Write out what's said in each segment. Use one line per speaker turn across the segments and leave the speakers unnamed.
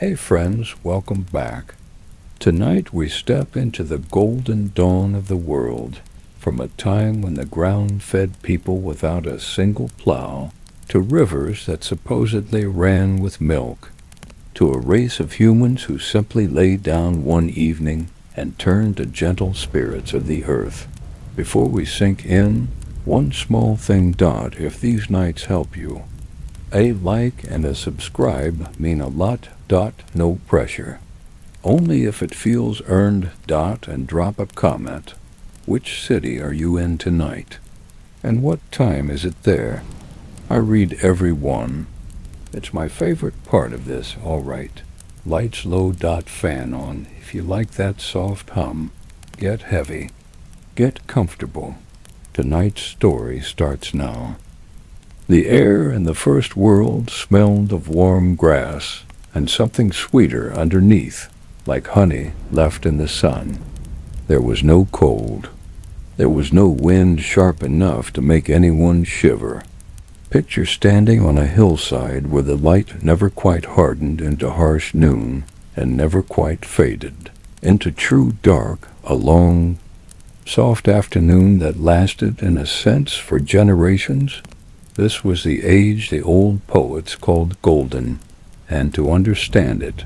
Hey friends, welcome back. Tonight we step into the golden dawn of the world, from a time when the ground fed people without a single plow, to rivers that supposedly ran with milk, to a race of humans who simply lay down one evening and turned to gentle spirits of the earth. Before we sink in, one small thing. If these nights help you, a like and a subscribe mean a lot. No pressure. Only if it feels earned. And drop a comment. Which city are you in tonight? And what time is it there? I read every one. It's my favorite part of this, all right. Lights low. Fan on. If you like that soft hum, get heavy. Get comfortable. Tonight's story starts now. The air in the first world smelled of warm grass and something sweeter underneath, like honey left in the sun. There was no cold. There was no wind sharp enough to make anyone shiver. Picture standing on a hillside where the light never quite hardened into harsh noon and never quite faded into true dark, a long, soft afternoon that lasted, in a sense, for generations. This was the age the old poets called golden, and to understand it,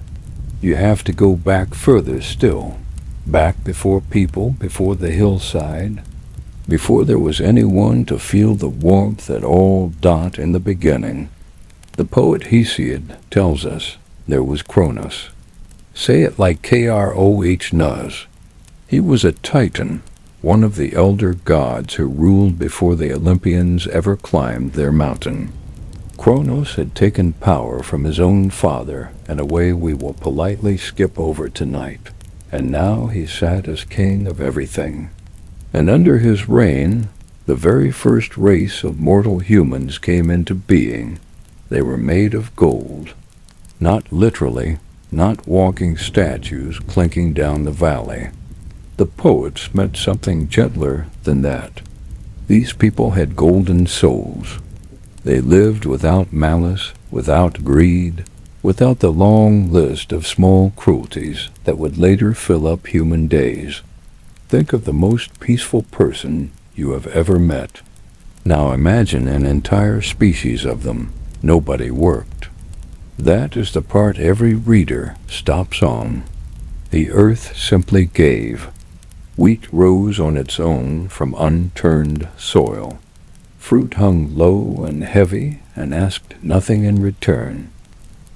you have to go back further still, back before people, before the hillside, before there was anyone to feel the warmth at all. In the beginning, the poet Hesiod tells us, there was Kronos. Say it like Kronos. He was a titan, one of the elder gods who ruled before the Olympians ever climbed their mountain. Kronos had taken power from his own father in a way we will politely skip over tonight, and now he sat as king of everything. And under his reign, the very first race of mortal humans came into being. They were made of gold. Not literally, not walking statues clinking down the valley. The poets meant something gentler than that. These people had golden souls. They lived without malice, without greed, without the long list of small cruelties that would later fill up human days. Think of the most peaceful person you have ever met. Now imagine an entire species of them. Nobody worked. That is the part every reader stops on. The earth simply gave. Wheat rose on its own from unturned soil. Fruit hung low and heavy and asked nothing in return.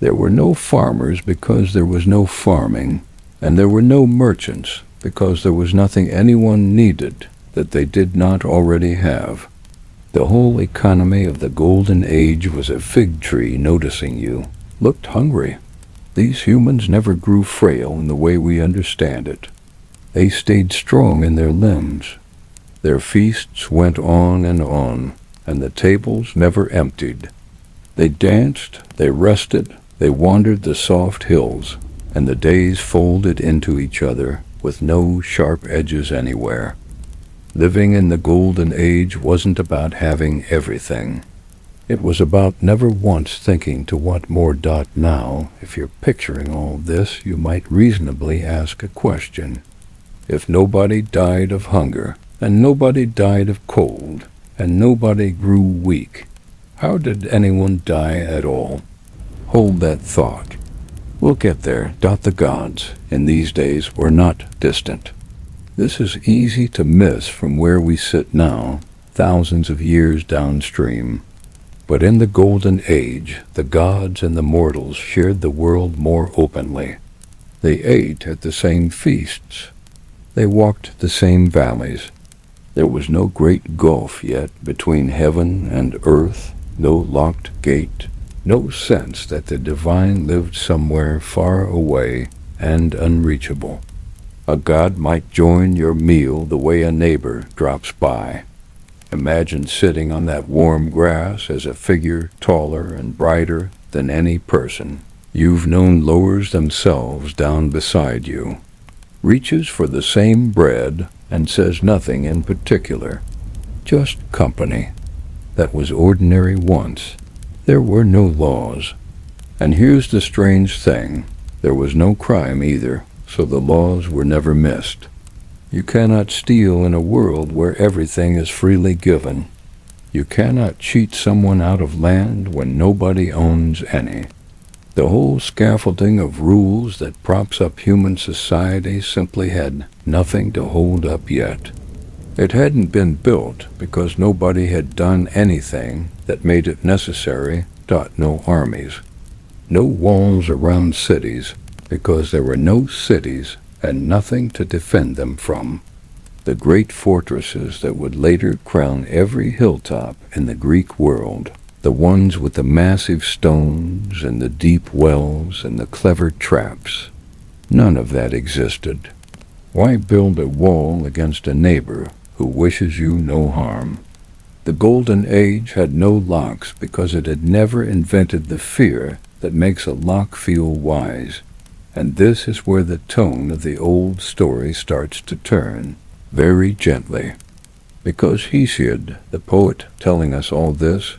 There were no farmers because there was no farming, and there were no merchants because there was nothing anyone needed that they did not already have. The whole economy of the Golden Age was a fig tree noticing you, looked hungry. These humans never grew frail in the way we understand it. They stayed strong in their limbs. Their feasts went on, and the tables never emptied. They danced, they rested, they wandered the soft hills, and the days folded into each other with no sharp edges anywhere. Living in the Golden Age wasn't about having everything. It was about never once thinking to want more. Now, if you're picturing all this, you might reasonably ask a question. If nobody died of hunger, and nobody died of cold, and nobody grew weak, how did anyone die at all? Hold that thought. We'll get there. The gods, in these days, were not distant. This is easy to miss from where we sit now, thousands of years downstream. But in the Golden Age, the gods and the mortals shared the world more openly. They ate at the same feasts. They walked the same valleys. There was no great gulf yet between heaven and earth, no locked gate, no sense that the divine lived somewhere far away and unreachable. A god might join your meal the way a neighbor drops by. Imagine sitting on that warm grass as a figure taller and brighter than any person you've known lowers themselves down beside you, reaches for the same bread, and says nothing in particular, just company. That was ordinary once. There were no laws. And here's the strange thing. There was no crime either, so the laws were never missed. You cannot steal in a world where everything is freely given. You cannot cheat someone out of land when nobody owns any. The whole scaffolding of rules that props up human society simply had nothing to hold up yet. It hadn't been built because nobody had done anything that made it necessary, no armies. No walls around cities because there were no cities and nothing to defend them from. The great fortresses that would later crown every hilltop in the Greek world, the ones with the massive stones and the deep wells and the clever traps, none of that existed. Why build a wall against a neighbor who wishes you no harm? The Golden Age had no locks because it had never invented the fear that makes a lock feel wise. And this is where the tone of the old story starts to turn, very gently. Because Hesiod, the poet telling us all this,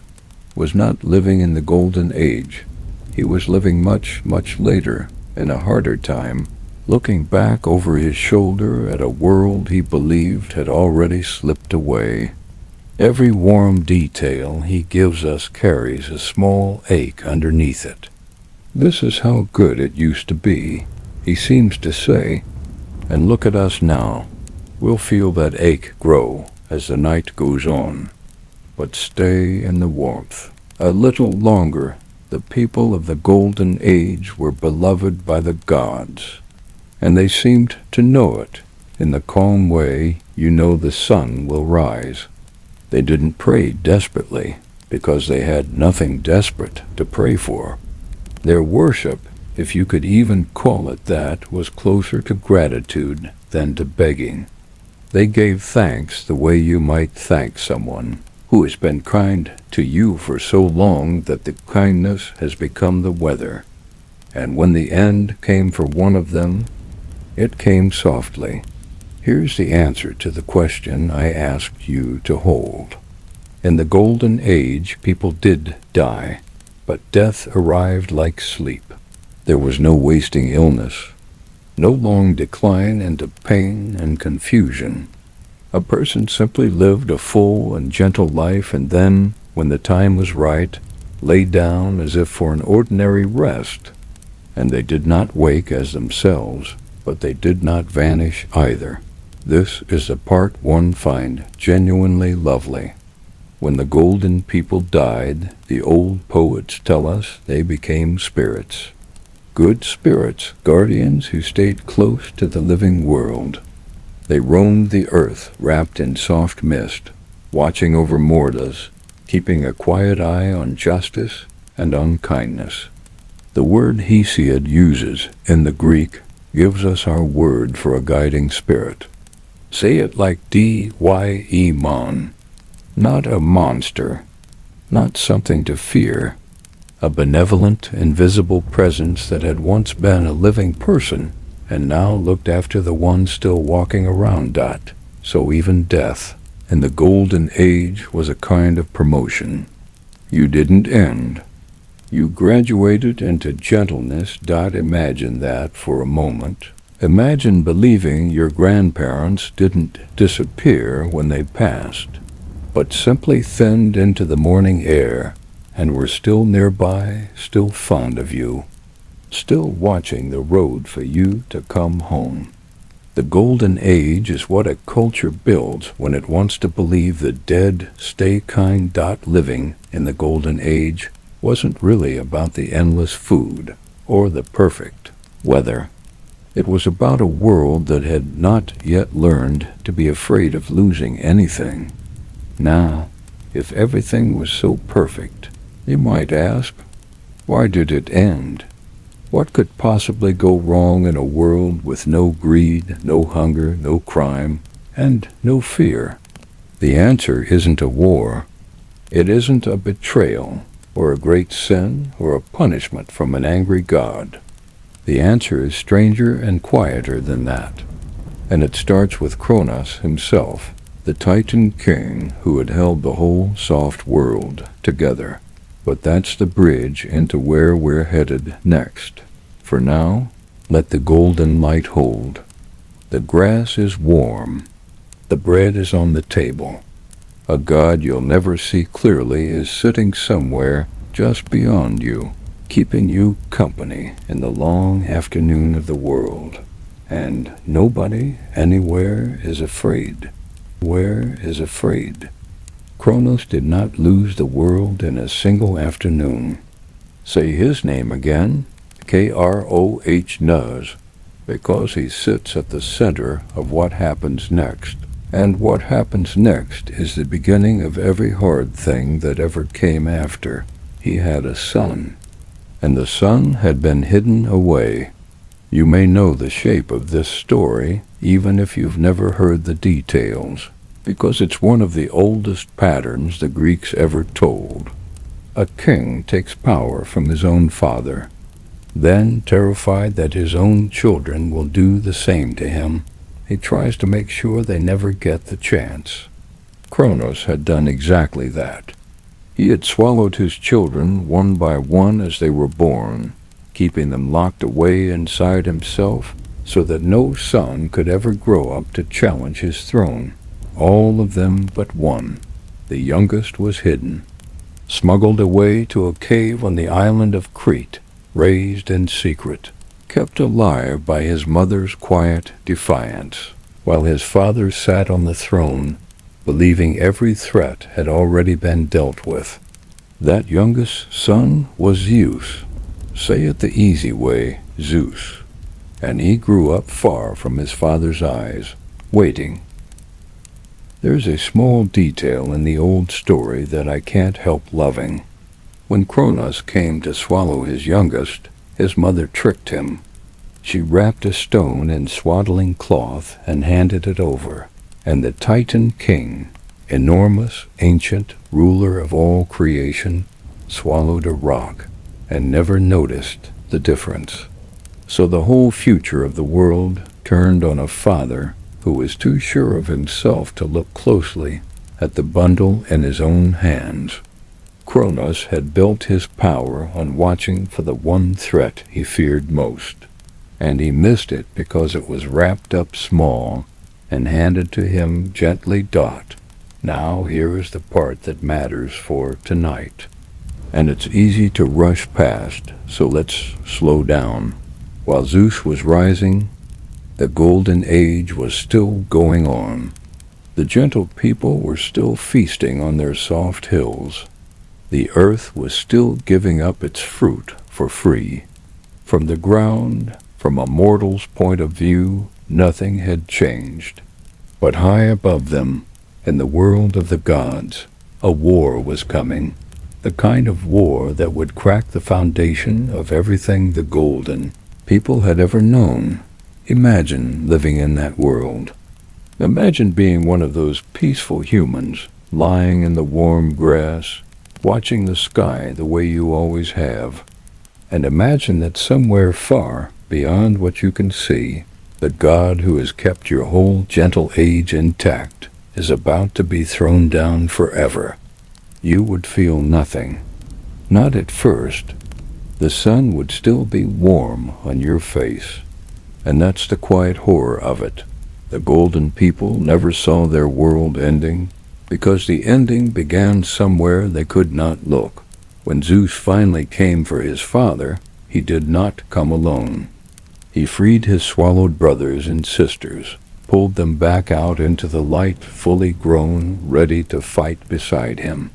was not living in the Golden Age. He was living much, much later, in a harder time, looking back over his shoulder at a world he believed had already slipped away. Every warm detail he gives us carries a small ache underneath it. This is how good it used to be, he seems to say, and look at us now. We'll feel that ache grow as the night goes on. But stay in the warmth. A little longer, the people of the Golden Age were beloved by the gods, and they seemed to know it in the calm way you know the sun will rise. They didn't pray desperately because they had nothing desperate to pray for. Their worship, if you could even call it that, was closer to gratitude than to begging. They gave thanks the way you might thank someone who has been kind to you for so long that the kindness has become the weather. And when the end came for one of them, it came softly. Here's the answer to the question I asked you to hold. In the Golden Age, people did die, but death arrived like sleep. There was no wasting illness, no long decline into pain and confusion. A person simply lived a full and gentle life and then, when the time was right, lay down as if for an ordinary rest. And they did not wake as themselves, but they did not vanish either. This is the part one find genuinely lovely. When the golden people died, the old poets tell us they became spirits. Good spirits, guardians who stayed close to the living world. They roamed the earth wrapped in soft mist, watching over mortals, keeping a quiet eye on justice and on kindness. The word Hesiod uses in the Greek gives us our word for a guiding spirit. Say it like D-Y-E-mon. Not a monster, not something to fear, a benevolent, invisible presence that had once been a living person and now looked after the one still walking around. So even death in the Golden Age was a kind of promotion. You didn't end. You graduated into gentleness. Imagine that for a moment. Imagine believing your grandparents didn't disappear when they passed, but simply thinned into the morning air and were still nearby, still fond of you, still watching the road for you to come home. The Golden Age is what a culture builds when it wants to believe the dead, stay kind. Living in the Golden Age wasn't really about the endless food or the perfect weather. It was about a world that had not yet learned to be afraid of losing anything. Now, if everything was so perfect, you might ask, why did it end? What could possibly go wrong in a world with no greed, no hunger, no crime, and no fear? The answer isn't a war. It isn't a betrayal, or a great sin, or a punishment from an angry God. The answer is stranger and quieter than that, and it starts with Kronos himself, the Titan king who had held the whole soft world together. But that's the bridge into where we're headed next. For now, let the golden light hold. The grass is warm. The bread is on the table. A God you'll never see clearly is sitting somewhere just beyond you, keeping you company in the long afternoon of the world. And nobody anywhere is afraid. Where is afraid? Kronos did not lose the world in a single afternoon. Say his name again, Kroh, because he sits at the center of what happens next. And what happens next is the beginning of every hard thing that ever came after. He had a son, and the son had been hidden away. You may know the shape of this story, even if you've never heard the details, because it's one of the oldest patterns the Greeks ever told. A king takes power from his own father. Then, terrified that his own children will do the same to him, he tries to make sure they never get the chance. Kronos had done exactly that. He had swallowed his children one by one as they were born, keeping them locked away inside himself so that no son could ever grow up to challenge his throne. All of them but one. The youngest was hidden, smuggled away to a cave on the island of Crete, raised in secret, kept alive by his mother's quiet defiance, while his father sat on the throne, believing every threat had already been dealt with. That youngest son was Zeus. Say it the easy way, Zeus. And he grew up far from his father's eyes, waiting. There's a small detail in the old story that I can't help loving. When Kronos came to swallow his youngest, his mother tricked him. She wrapped a stone in swaddling cloth and handed it over, and the Titan king, enormous, ancient, ruler of all creation, swallowed a rock and never noticed the difference. So the whole future of the world turned on a father who was too sure of himself to look closely at the bundle in his own hands. Kronos had built his power on watching for the one threat he feared most, and he missed it because it was wrapped up small and handed to him gently. Now here is the part that matters for tonight. And it's easy to rush past, so let's slow down. While Zeus was rising, the golden age was still going on. The gentle people were still feasting on their soft hills. The earth was still giving up its fruit for free. From the ground, from a mortal's point of view, nothing had changed. But high above them, in the world of the gods, a war was coming. The kind of war that would crack the foundation of everything the golden people had ever known. Imagine living in that world. Imagine being one of those peaceful humans, lying in the warm grass, watching the sky the way you always have. And imagine that somewhere far, beyond what you can see, the God who has kept your whole gentle age intact is about to be thrown down forever. You would feel nothing. Not at first. The sun would still be warm on your face. And that's the quiet horror of it. The golden people never saw their world ending, because the ending began somewhere they could not look. When Zeus finally came for his father, he did not come alone. He freed his swallowed brothers and sisters, pulled them back out into the light, fully grown, ready to fight beside him.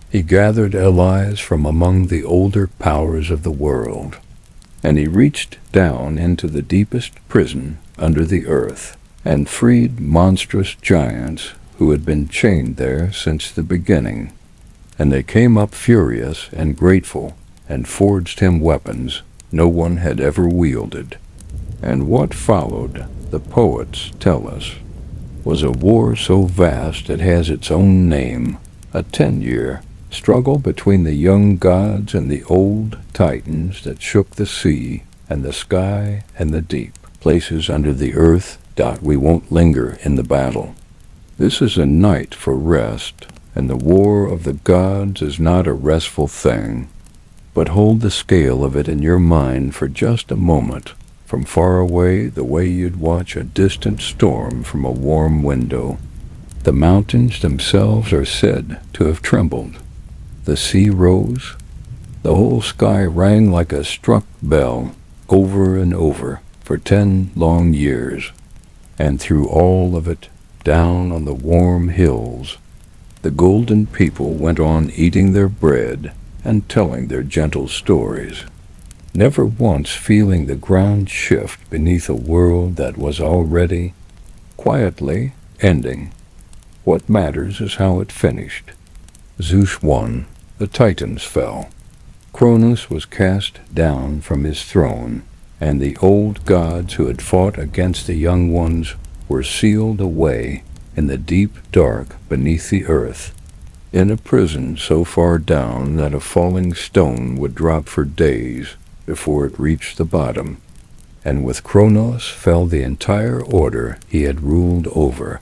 He gathered allies from among the older powers of the world, and he reached down into the deepest prison under the earth and freed monstrous giants who had been chained there since the beginning. And they came up furious and grateful and forged him weapons no one had ever wielded. And what followed, the poets tell us, was a war so vast it has its own name, a 10-year struggle between the young gods and the old titans that shook the sea and the sky and the deep places under the earth. We won't linger in the battle. This is a night for rest, and the war of the gods is not a restful thing, But hold the scale of it in your mind for just a moment, from far away the way you'd watch a distant storm from a warm window. The mountains themselves are said to have trembled. The sea rose. The whole sky rang like a struck bell, over and over, for 10 long years. And through all of it, down on the warm hills, the golden people went on eating their bread and telling their gentle stories, never once feeling the ground shift beneath a world that was already, quietly, ending. What matters is how it finished. Zeus won. The Titans fell. Cronus was cast down from his throne, and the old gods who had fought against the young ones were sealed away in the deep dark beneath the earth, in a prison so far down that a falling stone would drop for days before it reached the bottom. And with Kronos fell the entire order he had ruled over.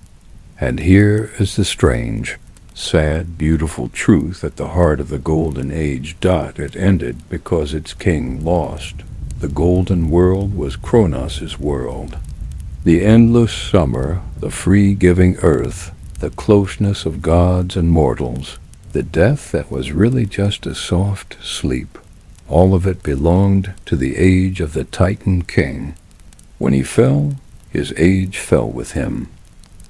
And here is the strange, sad, beautiful truth at the heart of the Golden Age. It ended because its king lost. The golden world was Kronos' world. The endless summer, the free-giving earth, the closeness of gods and mortals, the death that was really just a soft sleep, all of it belonged to the age of the Titan king. When he fell, his age fell with him.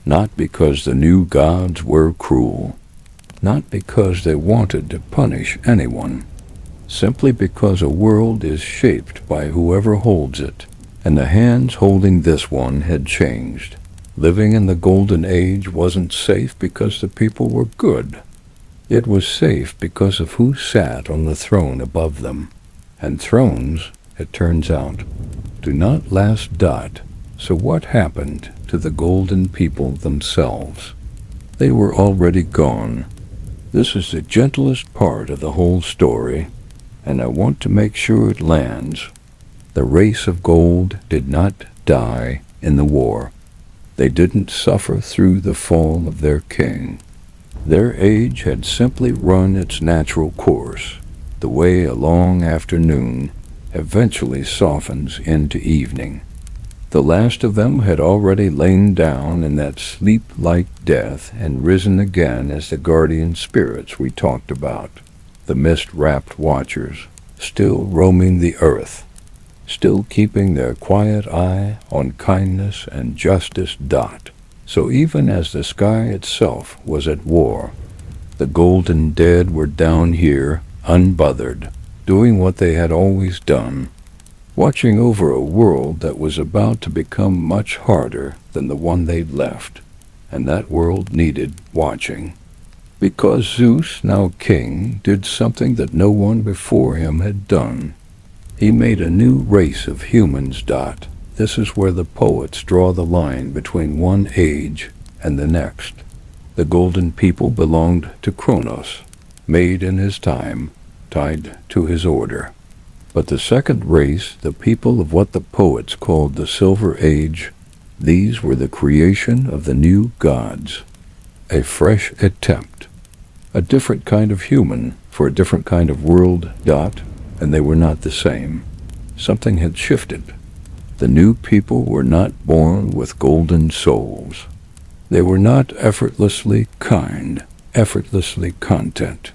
Not because the new gods were cruel, not because they wanted to punish anyone, simply because a world is shaped by whoever holds it, and the hands holding this one had changed. Living in the Golden Age wasn't safe because the people were good. It was safe because of who sat on the throne above them. And thrones, it turns out, do not last. So what happened to the golden people themselves? They were already gone. This is the gentlest part of the whole story, and I want to make sure it lands. The race of gold did not die in the war. They didn't suffer through the fall of their king. Their age had simply run its natural course, the way a long afternoon eventually softens into evening. The last of them had already lain down in that sleep-like death and risen again as the guardian spirits we talked about, the mist-wrapped watchers, still roaming the earth, still keeping their quiet eye on kindness and justice. So even as the sky itself was at war, the golden dead were down here, unbothered, doing what they had always done, watching over a world that was about to become much harder than the one they'd left, and that world needed watching. Because Zeus, now king, did something that no one before him had done. He made a new race of humans. This is where the poets draw the line between one age and the next. The golden people belonged to Kronos, made in his time, tied to his order. But the second race, the people of what the poets called the Silver Age, these were the creation of the new gods. A fresh attempt. A different kind of human for a different kind of world. And they were not the same. Something had shifted. The new people were not born with golden souls. They were not effortlessly kind, effortlessly content.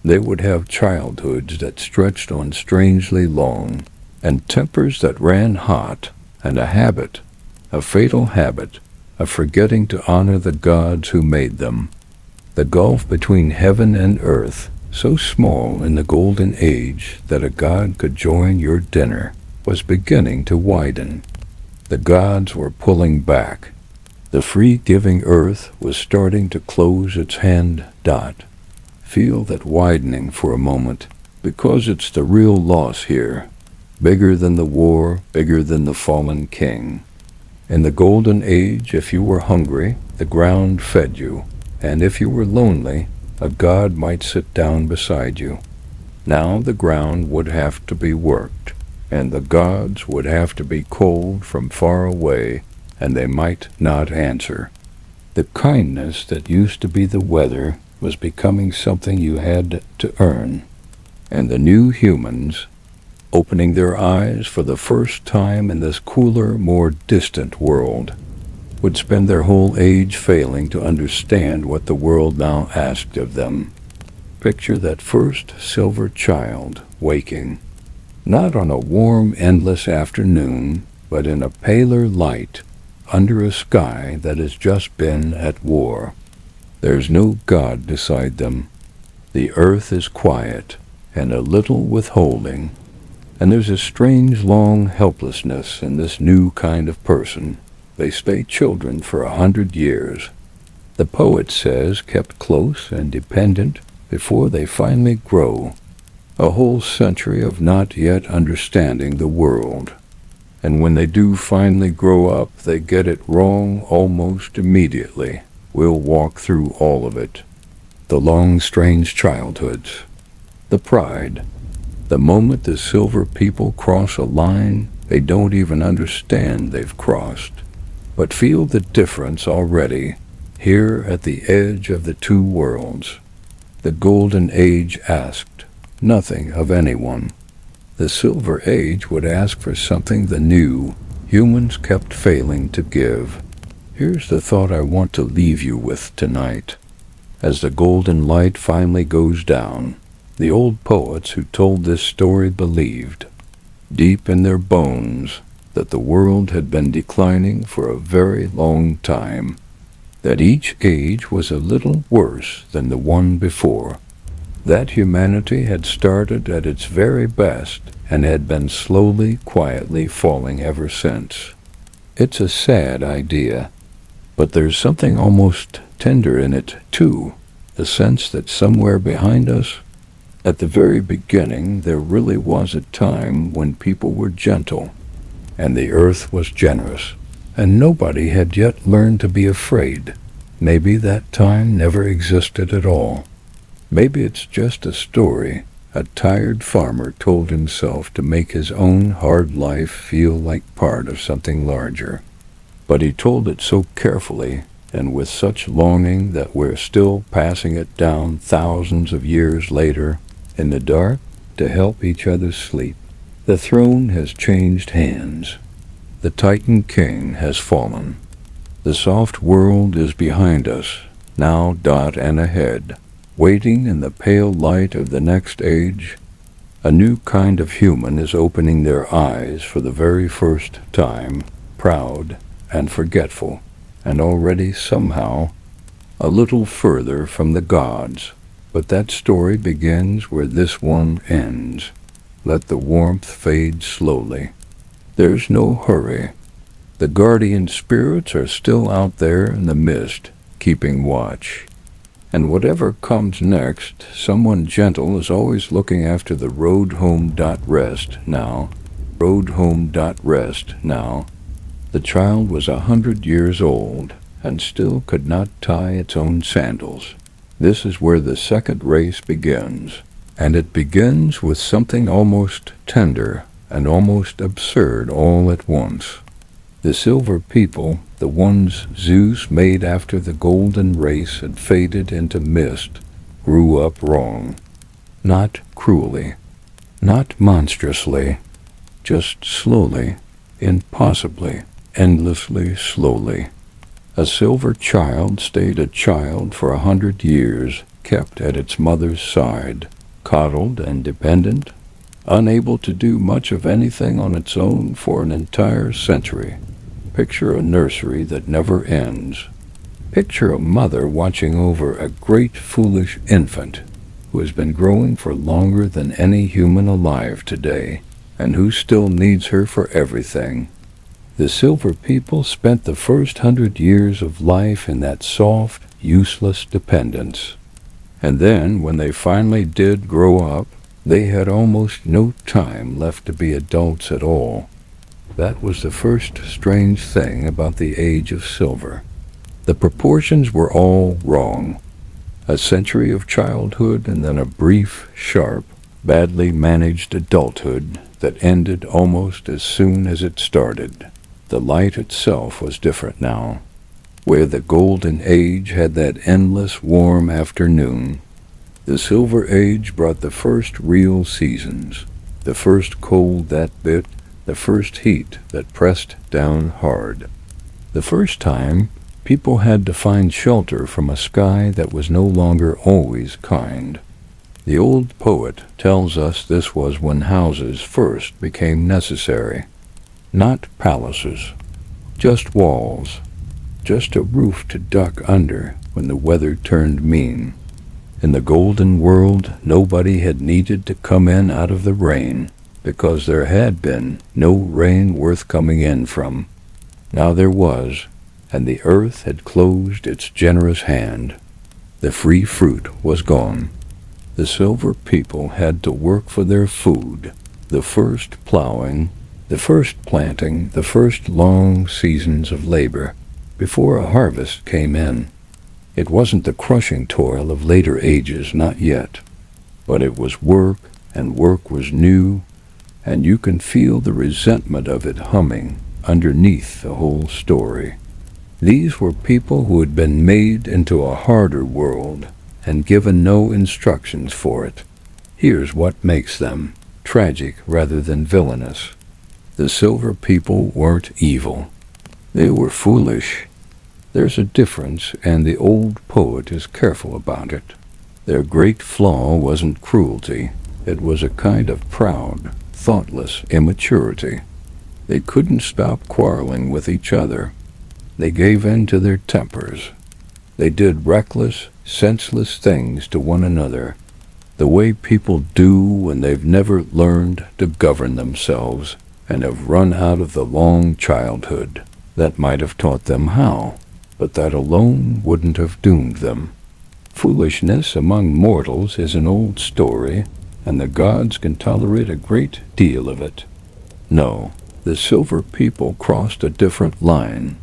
They would have childhoods that stretched on strangely long, and tempers that ran hot, and a habit, a fatal habit, of forgetting to honor the gods who made them. The gulf between heaven and earth, so small in the Golden Age that a god could join your dinner, was beginning to widen. The gods were pulling back. The free-giving earth was starting to close its hand. Feel that widening for a moment, because it's the real loss here. Bigger than the war, bigger than the fallen king. In the Golden Age, if you were hungry, the ground fed you, and if you were lonely, a god might sit down beside you. Now the ground would have to be worked, and the gods would have to be called from far away, and they might not answer. The kindness that used to be the weather was becoming something you had to earn. And the new humans, opening their eyes for the first time in this cooler, more distant world, would spend their whole age failing to understand what the world now asked of them. Picture that first silver child waking, not on a warm, endless afternoon, but in a paler light, under a sky that has just been at war. There's no God beside them. The earth is quiet and a little withholding, and there's a strange long helplessness in this new kind of person. They stay children for 100 years. The poet says kept close and dependent before they finally grow. A whole century of not yet understanding the world. And when they do finally grow up, they get it wrong almost immediately. We'll walk through all of it. The long, strange childhoods. The pride. The moment the silver people cross a line, they don't even understand they've crossed, but feel the difference already, here at the edge of the two worlds. The Golden Age asked nothing of anyone. The Silver Age would ask for something the new humans kept failing to give. Here's the thought I want to leave you with tonight. As the golden light finally goes down, the old poets who told this story believed, deep in their bones, that the world had been declining for a very long time, that each age was a little worse than the one before, that humanity had started at its very best and had been slowly, quietly falling ever since. It's a sad idea, but there's something almost tender in it, too, the sense that somewhere behind us, at the very beginning, there really was a time when people were gentle, and the earth was generous, and nobody had yet learned to be afraid. Maybe that time never existed at all. Maybe it's just a story a tired farmer told himself to make his own hard life feel like part of something larger. But he told it so carefully and with such longing that we're still passing it down thousands of years later in the dark to help each other sleep. The throne has changed hands. The Titan King has fallen. The soft world is behind us, now and ahead, waiting in the pale light of the next age. A new kind of human is opening their eyes for the very first time, proud and forgetful, and already somehow a little further from the gods. But that story begins where this one ends. Let the warmth fade slowly. There's no hurry. The guardian spirits are still out there in the mist, keeping watch. And whatever comes next, someone gentle is always looking after the road home. Rest now. Road home. Rest now. The child was 100 years old, and still could not tie its own sandals. This is where the second race begins, and it begins with something almost tender and almost absurd all at once. The silver people, the ones Zeus made after the golden race had faded into mist, grew up wrong. Not cruelly, not monstrously, just slowly, impossibly, endlessly slowly. A silver child stayed a child for 100 years, kept at its mother's side, coddled and dependent, unable to do much of anything on its own for an entire century. Picture a nursery that never ends. Picture a mother watching over a great foolish infant who has been growing for longer than any human alive today, and who still needs her for everything. The silver people spent the first 100 years of life in that soft, useless dependence. And then, when they finally did grow up, they had almost no time left to be adults at all. That was the first strange thing about the age of silver. The proportions were all wrong. A century of childhood and then a brief, sharp, badly managed adulthood that ended almost as soon as it started. The light itself was different now. Where the golden age had that endless warm afternoon, The Silver Age brought the first real seasons, the first cold that bit, the first heat that pressed down hard. The first time people had to find shelter from a sky that was no longer always kind. The old poet tells us this was when houses first became necessary. Not palaces, just walls, just a roof to duck under when the weather turned mean. In the golden world, nobody had needed to come in out of the rain, because there had been no rain worth coming in from. Now there was, and the earth had closed its generous hand. The free fruit was gone. The silver people had to work for their food, the first plowing, the first planting, the first long seasons of labor, before a harvest came in. It wasn't the crushing toil of later ages, not yet, but it was work, and work was new, and you can feel the resentment of it humming underneath the whole story. These were people who had been made into a harder world and given no instructions for it. Here's what makes them tragic rather than villainous. The silver people weren't evil. They were foolish. There's a difference, and the old poet is careful about it. Their great flaw wasn't cruelty. It was a kind of proud, thoughtless immaturity. They couldn't stop quarreling with each other. They gave in to their tempers. They did reckless, senseless things to one another, the way people do when they've never learned to govern themselves and have run out of the long childhood that might have taught them how, but that alone wouldn't have doomed them. Foolishness among mortals is an old story, and the gods can tolerate a great deal of it. No, the silver people crossed a different line,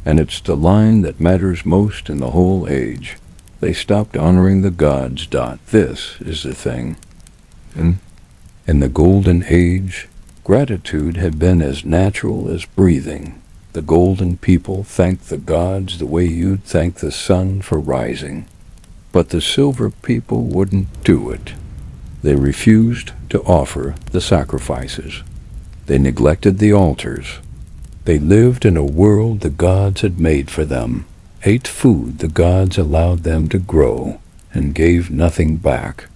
and it's the line that matters most in the whole age. They stopped honoring the gods. This is the thing. In the golden age, gratitude had been as natural as breathing. The golden people thanked the gods the way you'd thank the sun for rising. But the silver people wouldn't do it. They refused to offer the sacrifices. They neglected the altars. They lived in a world the gods had made for them, ate food the gods allowed them to grow, and gave nothing back.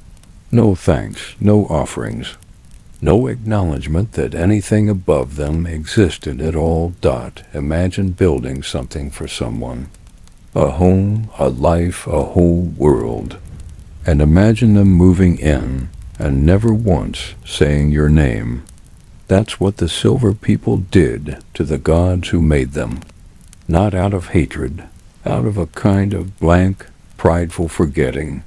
No thanks, no offerings, no acknowledgement that anything above them existed at all. Imagine building something for someone, a home, a life, a whole world, and imagine them moving in and never once saying your name. That's what the silver people did to the gods who made them, not out of hatred, out of a kind of blank, prideful forgetting.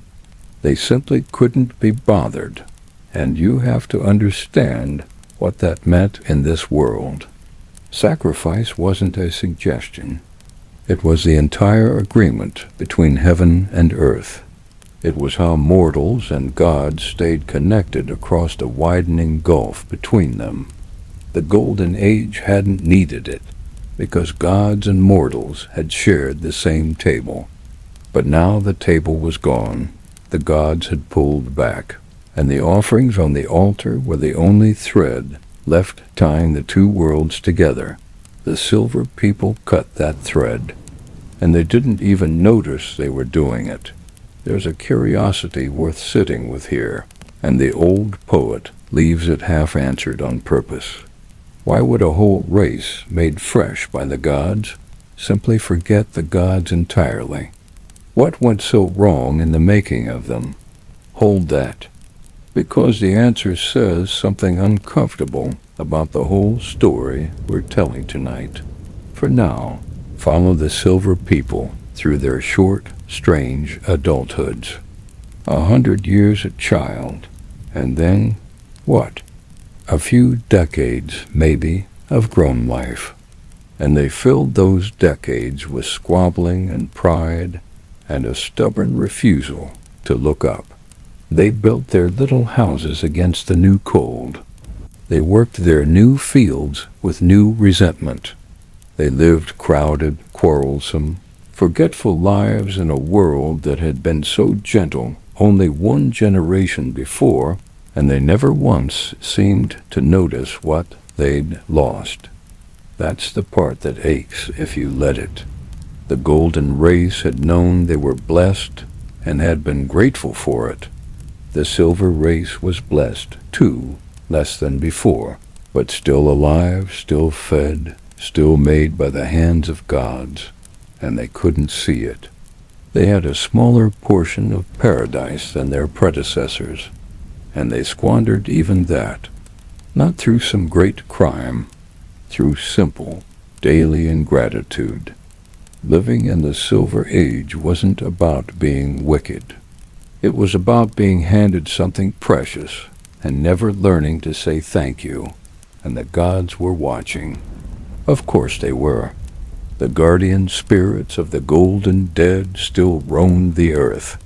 They simply couldn't be bothered, and you have to understand what that meant in this world. Sacrifice wasn't a suggestion. It was the entire agreement between heaven and earth. It was how mortals and gods stayed connected across the widening gulf between them. The Golden Age hadn't needed it, because gods and mortals had shared the same table. But now the table was gone. The gods had pulled back, and the offerings on the altar were the only thread left tying the two worlds together. The silver people cut that thread, and they didn't even notice they were doing it. There's a curiosity worth sitting with here, and the old poet leaves it half-answered on purpose. Why would a whole race made fresh by the gods simply forget the gods entirely? What went so wrong in the making of them? Hold that, because the answer says something uncomfortable about the whole story we're telling tonight. For now, follow the silver people through their short, strange adulthoods. 100 years a child, and then what? A few decades, maybe, of grown life. And they filled those decades with squabbling and pride and a stubborn refusal to look up. They built their little houses against the new cold. They worked their new fields with new resentment. They lived crowded, quarrelsome, forgetful lives in a world that had been so gentle only one generation before, and they never once seemed to notice what they'd lost. That's the part that aches if you let it. The golden race had known they were blessed and had been grateful for it. The silver race was blessed, too, less than before, but still alive, still fed, still made by the hands of gods, and they couldn't see it. They had a smaller portion of paradise than their predecessors, and they squandered even that, not through some great crime, through simple, daily ingratitude. Living in the Silver Age wasn't about being wicked. It was about being handed something precious and never learning to say thank you, and the gods were watching. Of course they were. The guardian spirits of the golden dead still roamed the earth,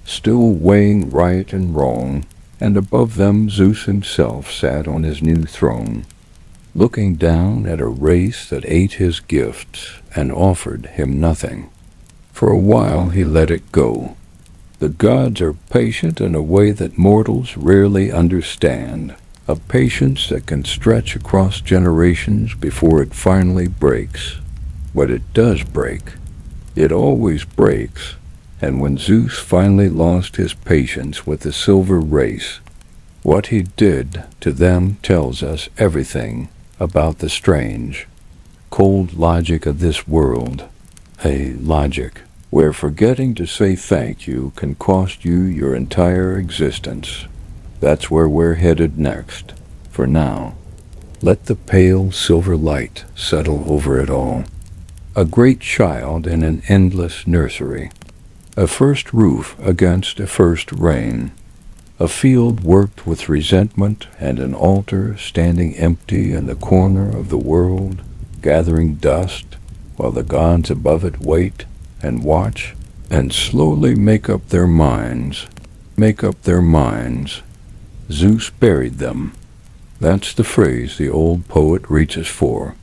still weighing right and wrong, and above them Zeus himself sat on his new throne, looking down at a race that ate his gifts and offered him nothing. For a while he let it go. The gods are patient in a way that mortals rarely understand, a patience that can stretch across generations before it finally breaks. But it does break. It always breaks, and when Zeus finally lost his patience with the silver race, what he did to them tells us everything about the strange, cold logic of this world, a logic where forgetting to say thank you can cost you your entire existence. That's where we're headed next. For now, let the pale silver light settle over it all. A great child in an endless nursery, a first roof against a first rain, a field worked with resentment, and an altar standing empty in the corner of the world, gathering dust, while the gods above it wait and watch and slowly make up their minds. Zeus buried them. That's the phrase the old poet reaches for,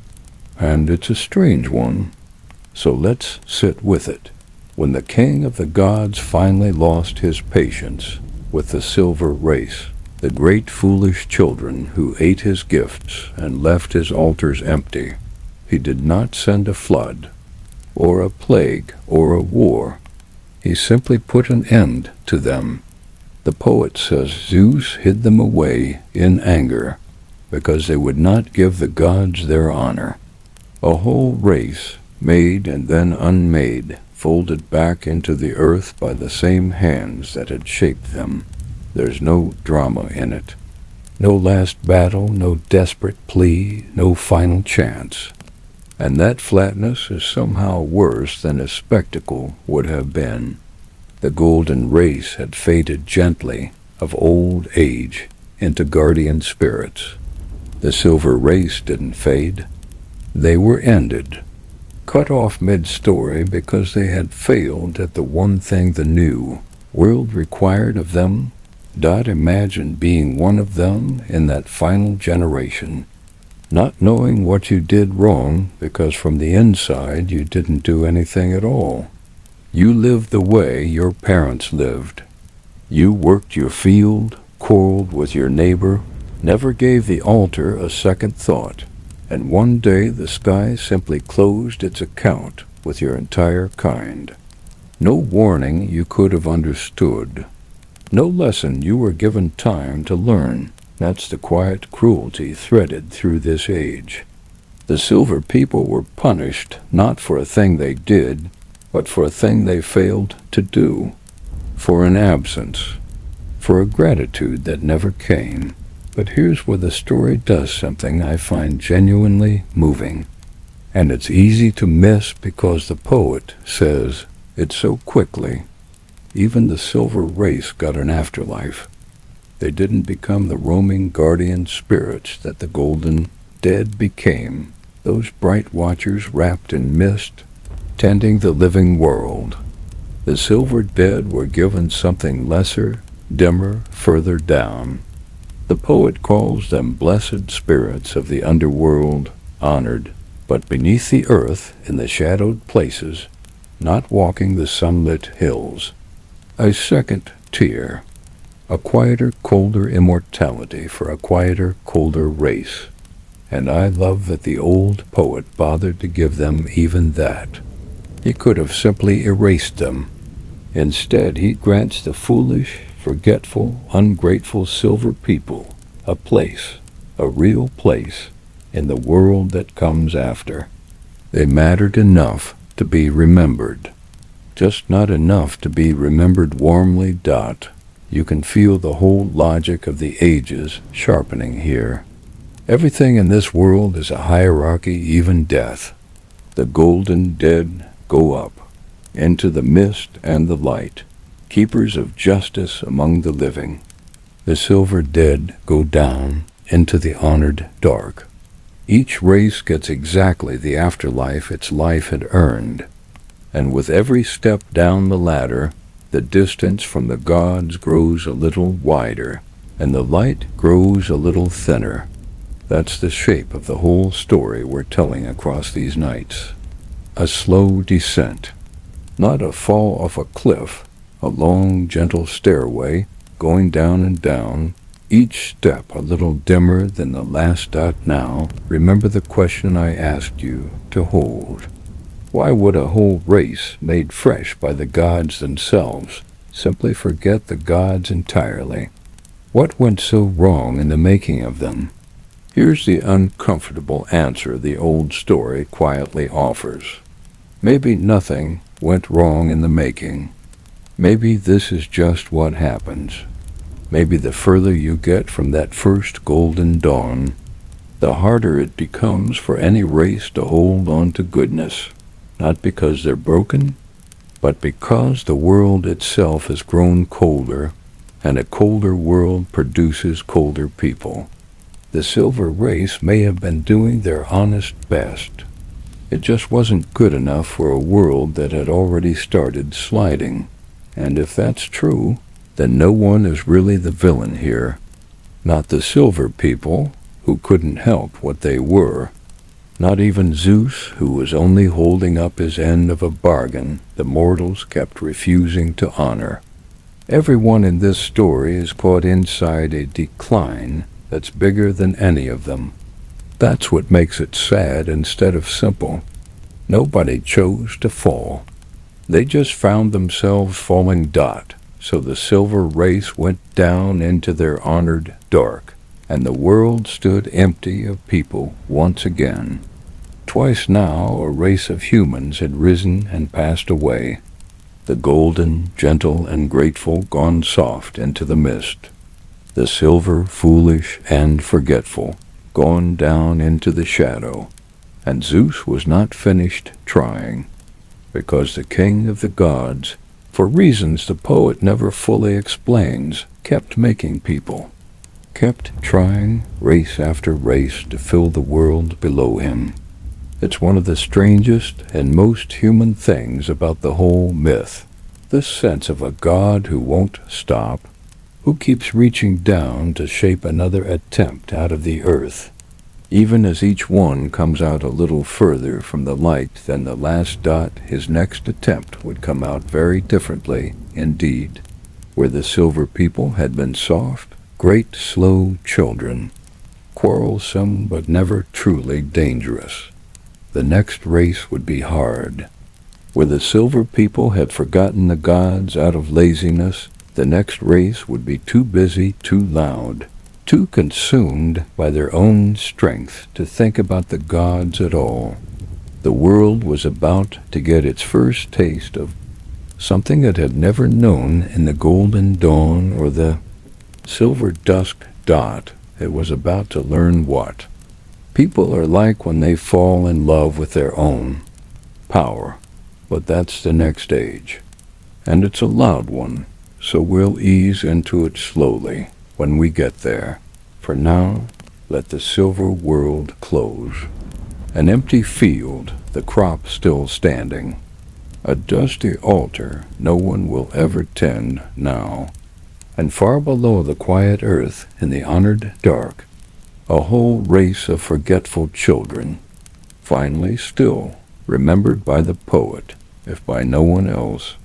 and it's a strange one. So let's sit with it. When the king of the gods finally lost his patience with the silver race, the great foolish children who ate his gifts and left his altars empty, he did not send a flood, or a plague, or a war. He simply put an end to them. The poet says Zeus hid them away in anger, because they would not give the gods their honor. A whole race, made and then unmade, folded back into the earth by the same hands that had shaped them. There's no drama in it. No last battle, no desperate plea, no final chance. And that flatness is somehow worse than a spectacle would have been. The golden race had faded gently, of old age, into guardian spirits. The silver race didn't fade. They were ended, cut off mid-story because they had failed at the one thing the new world required of them. Dot imagined being one of them in that final generation, not knowing what you did wrong because from the inside you didn't do anything at all. You lived the way your parents lived. You worked your field, quarreled with your neighbor, never gave the altar a second thought, and one day the sky simply closed its account with your entire kind. No warning you could have understood. No lesson you were given time to learn. That's the quiet cruelty threaded through this age. The silver people were punished not for a thing they did, but for a thing they failed to do, for an absence, for a gratitude that never came. But here's where the story does something I find genuinely moving. And it's easy to miss because the poet says it so quickly. Even the silver race got an afterlife. They didn't become the roaming guardian spirits that the golden dead became, those bright watchers wrapped in mist, tending the living world. The silver dead were given something lesser, dimmer, further down. The poet calls them blessed spirits of the underworld, honored, but beneath the earth, in the shadowed places, not walking the sunlit hills. I second tear. A quieter, colder immortality for a quieter, colder race. And I love that the old poet bothered to give them even that. He could have simply erased them. Instead, he grants the foolish, forgetful, ungrateful silver people a place, a real place, in the world that comes after. They mattered enough to be remembered, just not enough to be remembered warmly. You can feel the whole logic of the ages sharpening here. Everything in this world is a hierarchy, even death. The golden dead go up, into the mist and the light, keepers of justice among the living. The silver dead go down into the honored dark. Each race gets exactly the afterlife its life had earned, and with every step down the ladder, the distance from the gods grows a little wider, and the light grows a little thinner. That's the shape of the whole story we're telling across these nights. A slow descent, not a fall off a cliff, a long, gentle stairway going down and down, each step a little dimmer than the last dot. Now, remember the question I asked you to hold. Why would a whole race made fresh by the gods themselves simply forget the gods entirely? What went so wrong in the making of them? Here's the uncomfortable answer the old story quietly offers. Maybe nothing went wrong in the making. Maybe this is just what happens. Maybe the further you get from that first golden dawn, the harder it becomes for any race to hold on to goodness, not because they're broken, but because the world itself has grown colder, and a colder world produces colder people. The silver race may have been doing their honest best. It just wasn't good enough for a world that had already started sliding. And if that's true, then no one is really the villain here. Not the silver people, who couldn't help what they were. Not even Zeus, who was only holding up his end of a bargain the mortals kept refusing to honor. Everyone in this story is caught inside a decline that's bigger than any of them. That's what makes it sad instead of simple. Nobody chose to fall. They just found themselves falling. So the silver race went down into their honored dark, and the world stood empty of people once again. Twice now a race of humans had risen and passed away, the golden, gentle, and grateful gone soft into the mist, the silver, foolish, and forgetful gone down into the shadow, and Zeus was not finished trying, because the king of the gods, for reasons the poet never fully explains, kept making people, kept trying race after race to fill the world below him. It's one of the strangest and most human things about the whole myth, this sense of a god who won't stop, who keeps reaching down to shape another attempt out of the earth, even as each one comes out a little further from the light than the last dot. His next attempt would come out very differently indeed, where the silver people had been soft, great, slow children, quarrelsome but never truly dangerous. The next race would be hard. Where the silver people had forgotten the gods out of laziness, the next race would be too busy, too loud, too consumed by their own strength to think about the gods at all. The world was about to get its first taste of something it had never known in the golden dawn or the silver dusk. It was about to learn what people are like when they fall in love with their own power. But that's the next age, and it's a loud one, so we'll ease into it slowly when we get there. For now, let the silver world close. An empty field, the crop still standing. A dusty altar no one will ever tend now. And far below the quiet earth, in the honored dark, a whole race of forgetful children, finally still remembered by the poet, if by no one else,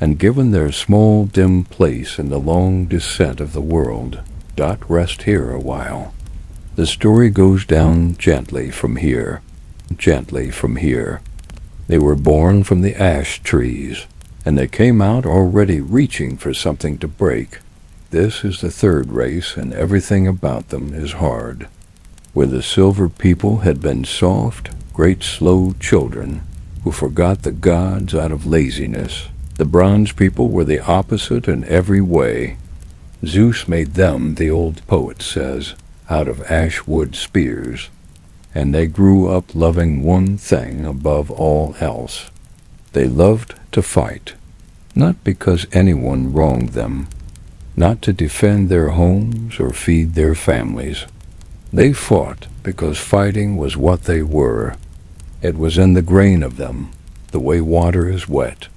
and given their small dim place in the long descent of the world, rest here a while. The story goes down gently from here, gently from here. They were born from the ash trees, and they came out already reaching for something to break. This is the third race, and everything about them is hard. Where the silver people had been soft, great slow children who forgot the gods out of laziness, the bronze people were the opposite in every way. Zeus made them, the old poet says, out of ash wood spears, and they grew up loving one thing above all else. They loved to fight, not because anyone wronged them, not to defend their homes or feed their families. They fought because fighting was what they were. It was in the grain of them, the way water is wet.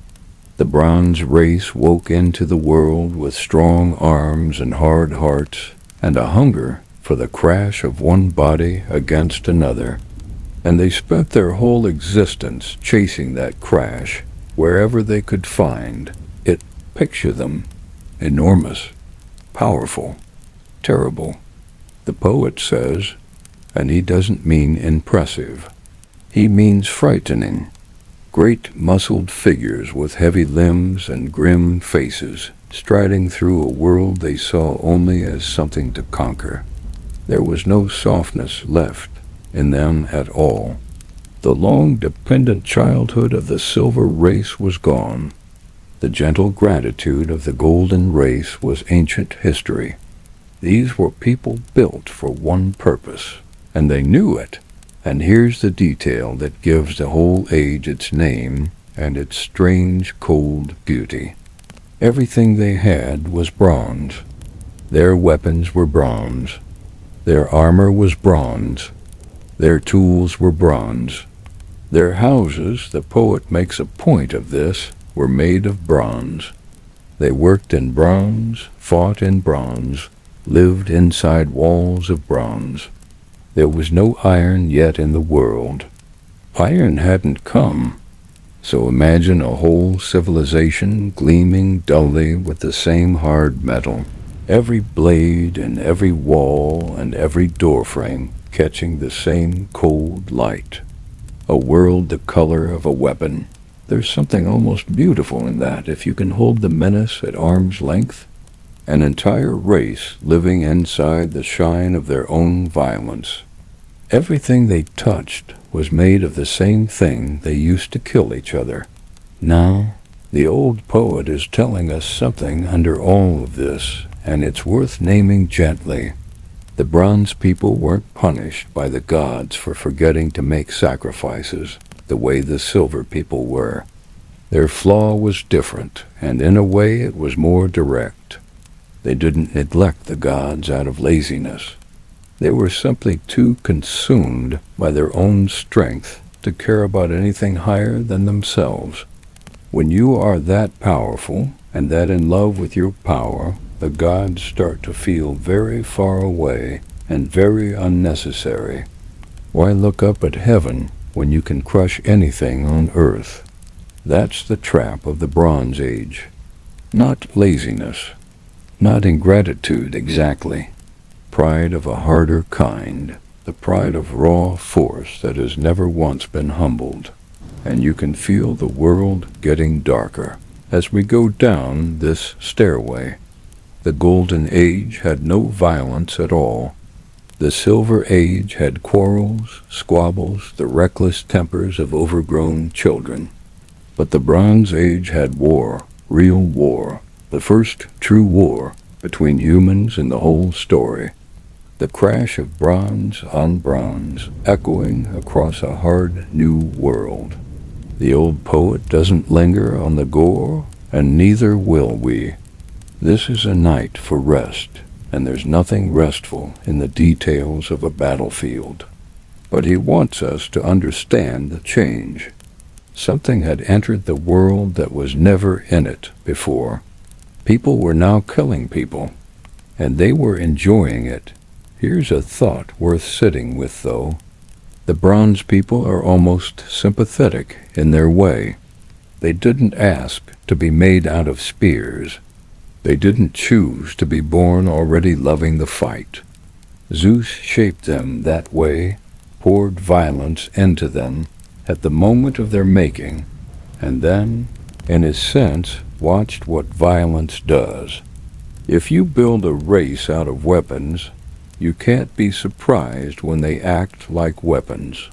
The bronze race woke into the world with strong arms and hard hearts, and a hunger for the crash of one body against another. And they spent their whole existence chasing that crash wherever they could find it. Picture them, enormous, powerful, terrible. The poet says, and he doesn't mean impressive. He means frightening. Great muscled figures with heavy limbs and grim faces, striding through a world they saw only as something to conquer. There was no softness left in them at all. The long dependent childhood of the silver race was gone. The gentle gratitude of the golden race was ancient history. These were people built for one purpose, and they knew it. And here's the detail that gives the whole age its name and its strange, cold beauty. Everything they had was bronze. Their weapons were bronze. Their armor was bronze. Their tools were bronze. Their houses, the poet makes a point of this, were made of bronze. They worked in bronze, fought in bronze, lived inside walls of bronze. There was no iron yet in the world. Iron hadn't come. So imagine a whole civilization gleaming dully with the same hard metal, every blade and every wall and every doorframe catching the same cold light. A world the color of a weapon. There's something almost beautiful in that if you can hold the menace at arm's length. An entire race living inside the shine of their own violence. Everything they touched was made of the same thing they used to kill each other. Now, the old poet is telling us something under all of this, and it's worth naming gently. The bronze people weren't punished by the gods for forgetting to make sacrifices the way the silver people were. Their flaw was different, and in a way it was more direct. They didn't neglect the gods out of laziness. They were simply too consumed by their own strength to care about anything higher than themselves. When you are that powerful and that in love with your power, the gods start to feel very far away and very unnecessary. Why look up at heaven when you can crush anything on earth? That's the trap of the Bronze Age. Not laziness. Not ingratitude exactly. Pride of a harder kind. The pride of raw force that has never once been humbled. And you can feel the world getting darker as we go down this stairway. The Golden Age had no violence at all. The Silver Age had quarrels, squabbles, the reckless tempers of overgrown children. But the Bronze Age had war, real war, the first true war between humans in the whole story. The crash of bronze on bronze, echoing across a hard new world. The old poet doesn't linger on the gore, and neither will we. This is a night for rest, and there's nothing restful in the details of a battlefield. But he wants us to understand the change. Something had entered the world that was never in it before. People were now killing people, and they were enjoying it. Here's a thought worth sitting with, though. The bronze people are almost sympathetic in their way. They didn't ask to be made out of spears. They didn't choose to be born already loving the fight. Zeus shaped them that way, poured violence into them at the moment of their making, and then, in his sense, watched what violence does. If you build a race out of weapons, you can't be surprised when they act like weapons.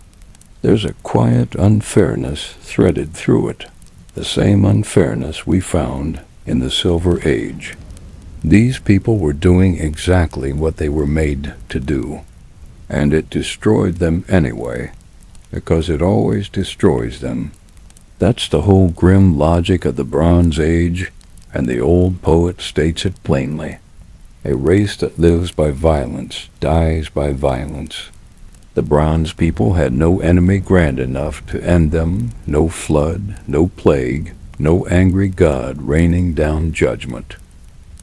There's a quiet unfairness threaded through it, the same unfairness we found in the Silver Age. These people were doing exactly what they were made to do, and it destroyed them anyway, because it always destroys them. That's the whole grim logic of the Bronze Age, and the old poet states it plainly. A race that lives by violence dies by violence. The Bronze people had no enemy grand enough to end them, no flood, no plague, no angry god raining down judgment.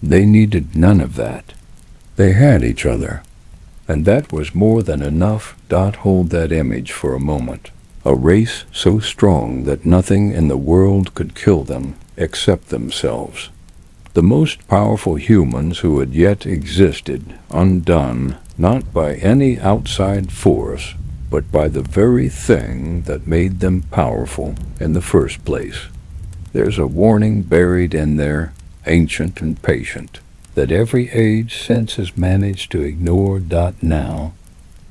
They needed none of that. They had each other, and that was more than enough. Hold that image for a moment. A race so strong that nothing in the world could kill them except themselves. The most powerful humans who had yet existed, undone, not by any outside force, but by the very thing that made them powerful in the first place. There's a warning buried in there, ancient and patient, that every age since has managed to ignore. Now,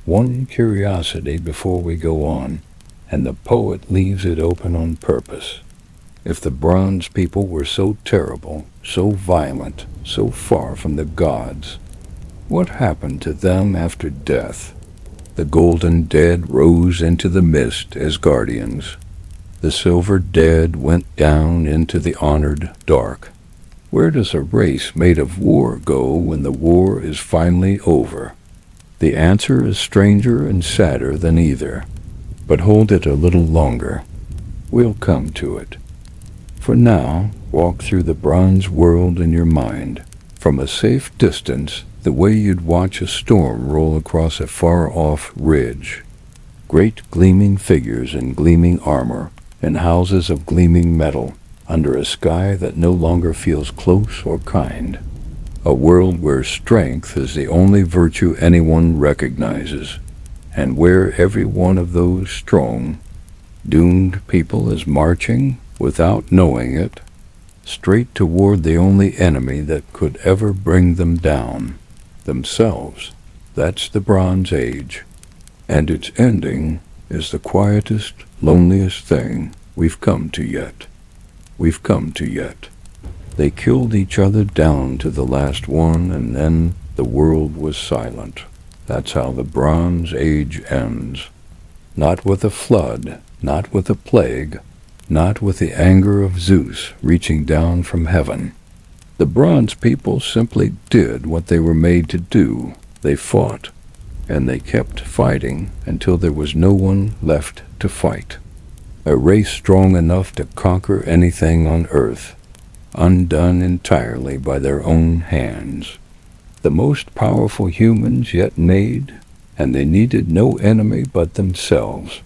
one curiosity before we go on, and the poet leaves it open on purpose. If the Bronze people were so terrible, so violent, so far from the gods, what happened to them after death? The golden dead rose into the mist as guardians. The silver dead went down into the honored dark. Where does a race made of war go when the war is finally over? The answer is stranger and sadder than either. But hold it a little longer. We'll come to it. For now, walk through the bronze world in your mind, from a safe distance, the way you'd watch a storm roll across a far-off ridge. Great gleaming figures in gleaming armor, in houses of gleaming metal, under a sky that no longer feels close or kind. A world where strength is the only virtue anyone recognizes, and where every one of those strong, doomed people is marching, without knowing it, straight toward the only enemy that could ever bring them down, themselves. That's the Bronze Age, and its ending is the quietest, loneliest thing we've come to yet. We've come to yet. They killed each other down to the last one, and then the world was silent. That's how the Bronze Age ends. Not with a flood, not with a plague, not with the anger of Zeus reaching down from heaven. The Bronze people simply did what they were made to do. They fought, and they kept fighting until there was no one left to fight. A race strong enough to conquer anything on earth, undone entirely by their own hands. The most powerful humans yet made, and they needed no enemy but themselves.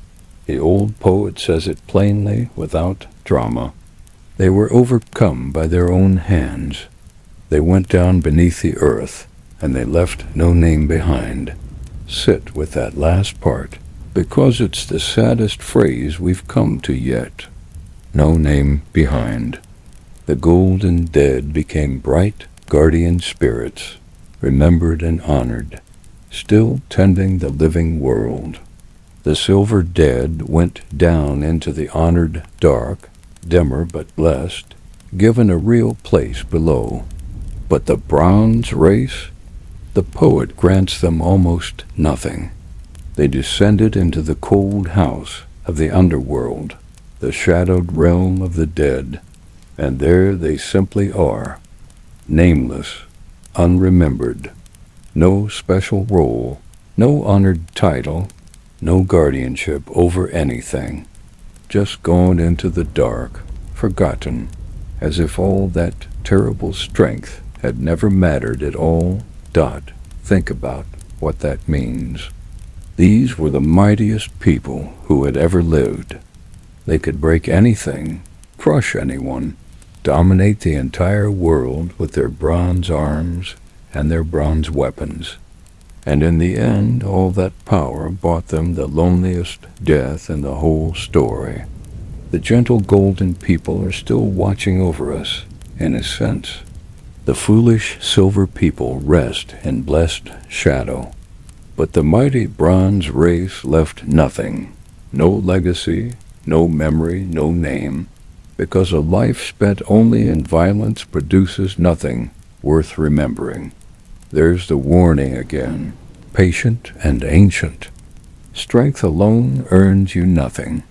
The old poet says it plainly, without drama. They were overcome by their own hands. They went down beneath the earth, and they left no name behind. Sit with that last part, because it's the saddest phrase we've come to yet. No name behind. The golden dead became bright guardian spirits, remembered and honored, still tending the living world. The silver dead went down into the honored dark, dimmer but blessed, given a real place below. But the bronze race, the poet grants them almost nothing. They descended into the cold house of the underworld, the shadowed realm of the dead, and there they simply are, nameless, unremembered, no special role, no honored title, no guardianship over anything, just gone into the dark, forgotten, as if all that terrible strength had never mattered at all. Think about what that means. These were the mightiest people who had ever lived. They could break anything, crush anyone, dominate the entire world with their bronze arms and their bronze weapons. And in the end, all that power bought them the loneliest death in the whole story. The gentle golden people are still watching over us, in a sense. The foolish silver people rest in blessed shadow. But the mighty bronze race left nothing, no legacy, no memory, no name, because a life spent only in violence produces nothing worth remembering. There's the warning again, patient and ancient. Strength alone earns you nothing.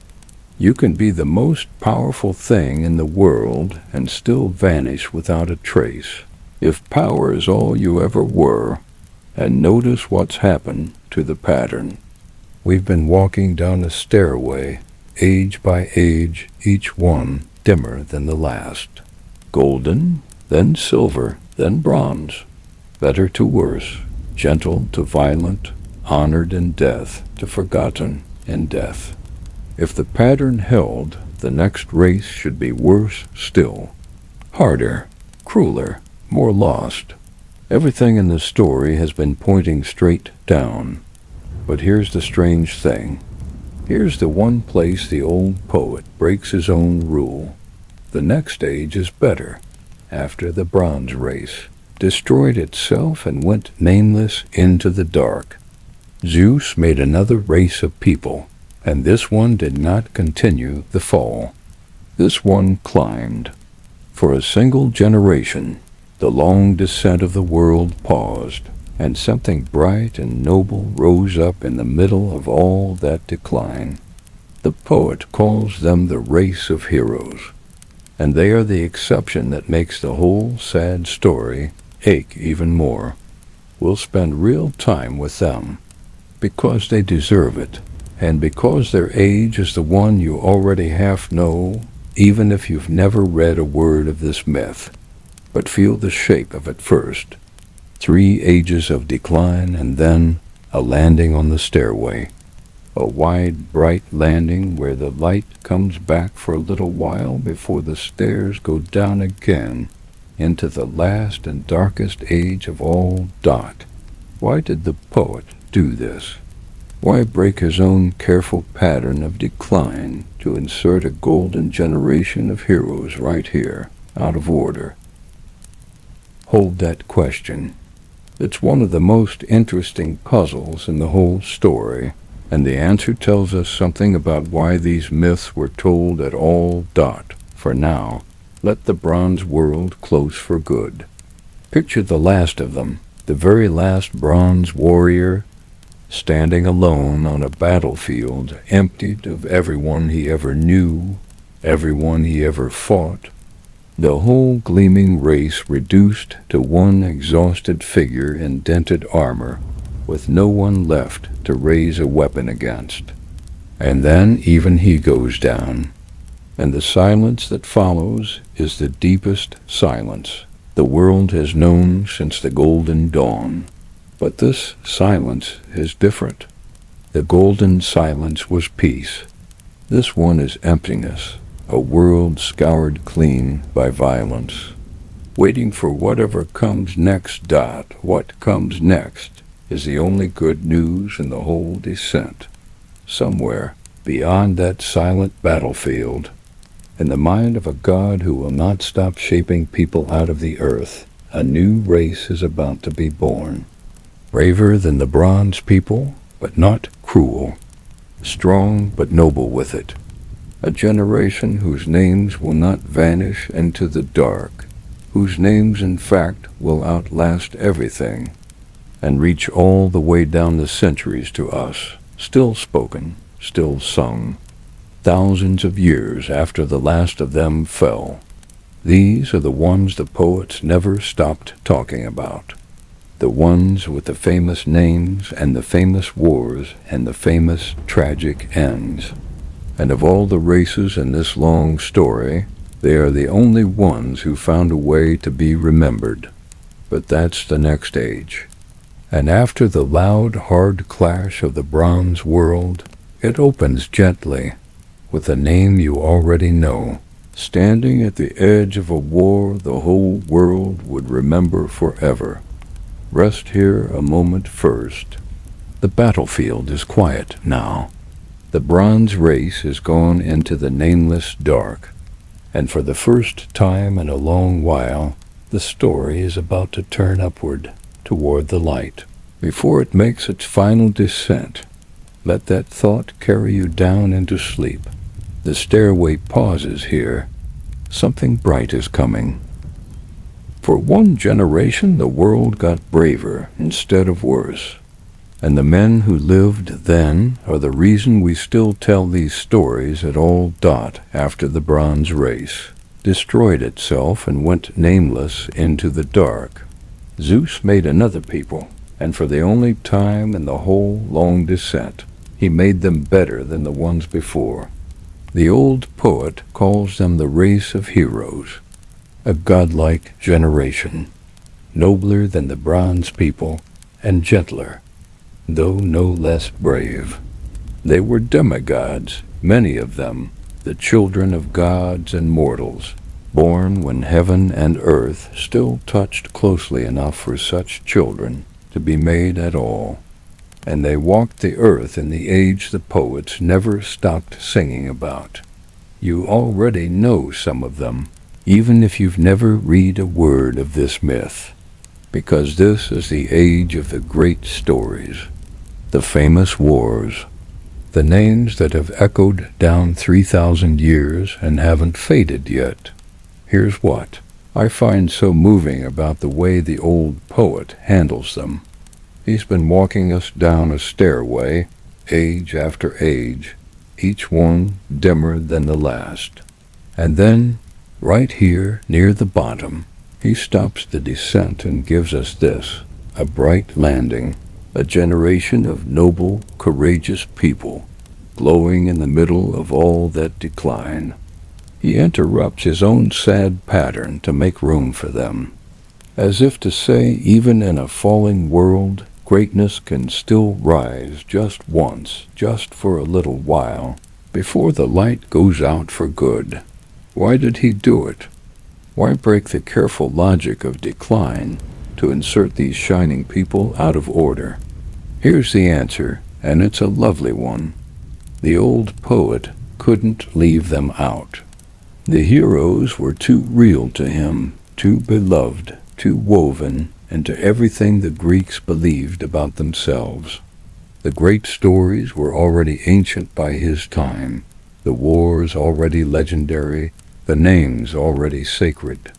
You can be the most powerful thing in the world and still vanish without a trace, if power is all you ever were. And notice what's happened to the pattern. We've been walking down a stairway, age by age, each one dimmer than the last. Golden, then silver, then bronze. Better to worse, gentle to violent, honored in death to forgotten in death. If the pattern held, the next race should be worse still. Harder, crueler, more lost. Everything in the story has been pointing straight down. But here's the strange thing. Here's the one place the old poet breaks his own rule. The next age is better, after the bronze race destroyed itself and went nameless into the dark. Zeus made another race of people, and this one did not continue the fall. This one climbed. For a single generation, the long descent of the world paused, and something bright and noble rose up in the middle of all that decline. The poet calls them the race of heroes, and they are the exception that makes the whole sad story ache even more. We'll spend real time with them, because they deserve it, and because their age is the one you already half know, even if you've never read a word of this myth. But feel the shape of it first. 3 ages of decline, and then a landing on the stairway. A wide, bright landing where the light comes back for a little while before the stairs go down again into the last and darkest age of all dot. Why did the poet do this? Why break his own careful pattern of decline to insert a golden generation of heroes right here, out of order? Hold that question. It's one of the most interesting puzzles in the whole story, and the answer tells us something about why these myths were told at all dot. For now, let the bronze world close for good. Picture the last of them, the very last bronze warrior, standing alone on a battlefield emptied of everyone he ever knew, everyone he ever fought, the whole gleaming race reduced to one exhausted figure in dented armor, with no one left to raise a weapon against. And then even he goes down, and the silence that follows is the deepest silence the world has known since the golden dawn. But this silence is different. The golden silence was peace. This one is emptiness, a world scoured clean by violence, waiting for whatever comes next. What comes next is the only good news in the whole descent. Somewhere beyond that silent battlefield, in the mind of a God who will not stop shaping people out of the earth, a new race is about to be born. Braver than the bronze people, but not cruel. Strong but noble with it. A generation whose names will not vanish into the dark, whose names in fact will outlast everything, and reach all the way down the centuries to us, still spoken, still sung, thousands of years after the last of them fell. These are the ones the poets never stopped talking about. The ones with the famous names and the famous wars and the famous tragic ends. And of all the races in this long story, they are the only ones who found a way to be remembered. But that's the next age. And after the loud, hard clash of the bronze world, it opens gently, with a name you already know, standing at the edge of a war the whole world would remember forever. Rest here a moment first. The battlefield is quiet now. The bronze race has gone into the nameless dark, and for the first time in a long while, the story is about to turn upward toward the light. Before it makes its final descent, let that thought carry you down into sleep. The stairway pauses here. Something bright is coming. For one generation, the world got braver instead of worse. And the men who lived then are the reason we still tell these stories at all. After the bronze race destroyed itself and went nameless into the dark, Zeus made another people, and for the only time in the whole long descent, he made them better than the ones before. The old poet calls them the race of heroes, a godlike generation, nobler than the bronze people and gentler, though no less brave. They were demigods, many of them, the children of gods and mortals, born when heaven and earth still touched closely enough for such children to be made at all. And they walked the earth in the age the poets never stopped singing about. You already know some of them, even if you've never read a word of this myth, because this is the age of the great stories, the famous wars, the names that have echoed down 3,000 years and haven't faded yet. Here's what I find so moving about the way the old poet handles them. He's been walking us down a stairway, age after age, each one dimmer than the last. And then, right here near the bottom, he stops the descent and gives us this, a bright landing, a generation of noble, courageous people, glowing in the middle of all that decline. He interrupts his own sad pattern to make room for them, as if to say even in a falling world, greatness can still rise just once, just for a little while, before the light goes out for good. Why did he do it? Why break the careful logic of decline to insert these shining people out of order? Here's the answer, and it's a lovely one. The old poet couldn't leave them out. The heroes were too real to him, too beloved, too woven into everything the Greeks believed about themselves. The great stories were already ancient by his time, the wars already legendary, the names already sacred.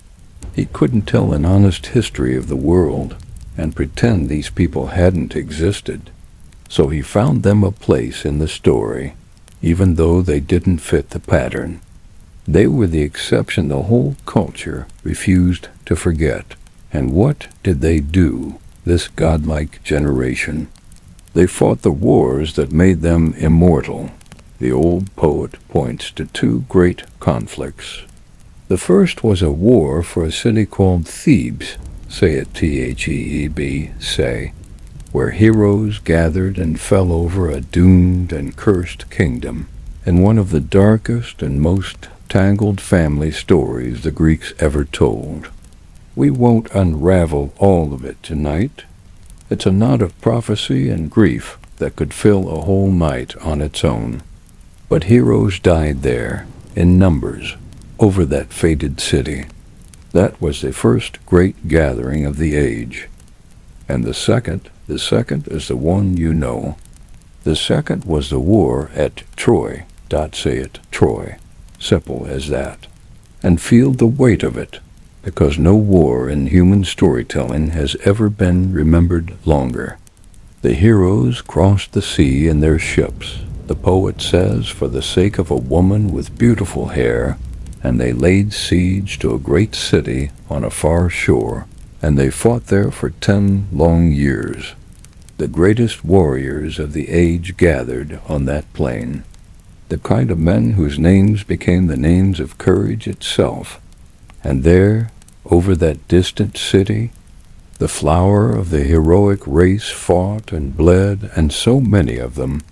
He couldn't tell an honest history of the world and pretend these people hadn't existed. So he found them a place in the story, even though they didn't fit the pattern. They were the exception the whole culture refused to forget. And what did they do, this godlike generation? They fought the wars that made them immortal. The old poet points to two great conflicts. The first was a war for a city called Thebes, say it Thebe, say, where heroes gathered and fell over a doomed and cursed kingdom, and one of the darkest and most tangled family stories the Greeks ever told. We won't unravel all of it tonight. It's a knot of prophecy and grief that could fill a whole night on its own. But heroes died there, in numbers, over that fated city. That was the first great gathering of the age. And the second is the one you know. The second was the war at Troy. Say it, Troy. Simple as that. And feel the weight of it, because no war in human storytelling has ever been remembered longer. The heroes crossed the sea in their ships, the poet says, for the sake of a woman with beautiful hair, and they laid siege to a great city on a far shore, and they fought there for 10 long years. The greatest warriors of the age gathered on that plain, the kind of men whose names became the names of courage itself. And there, over that distant city, the flower of the heroic race fought and bled, and so many of them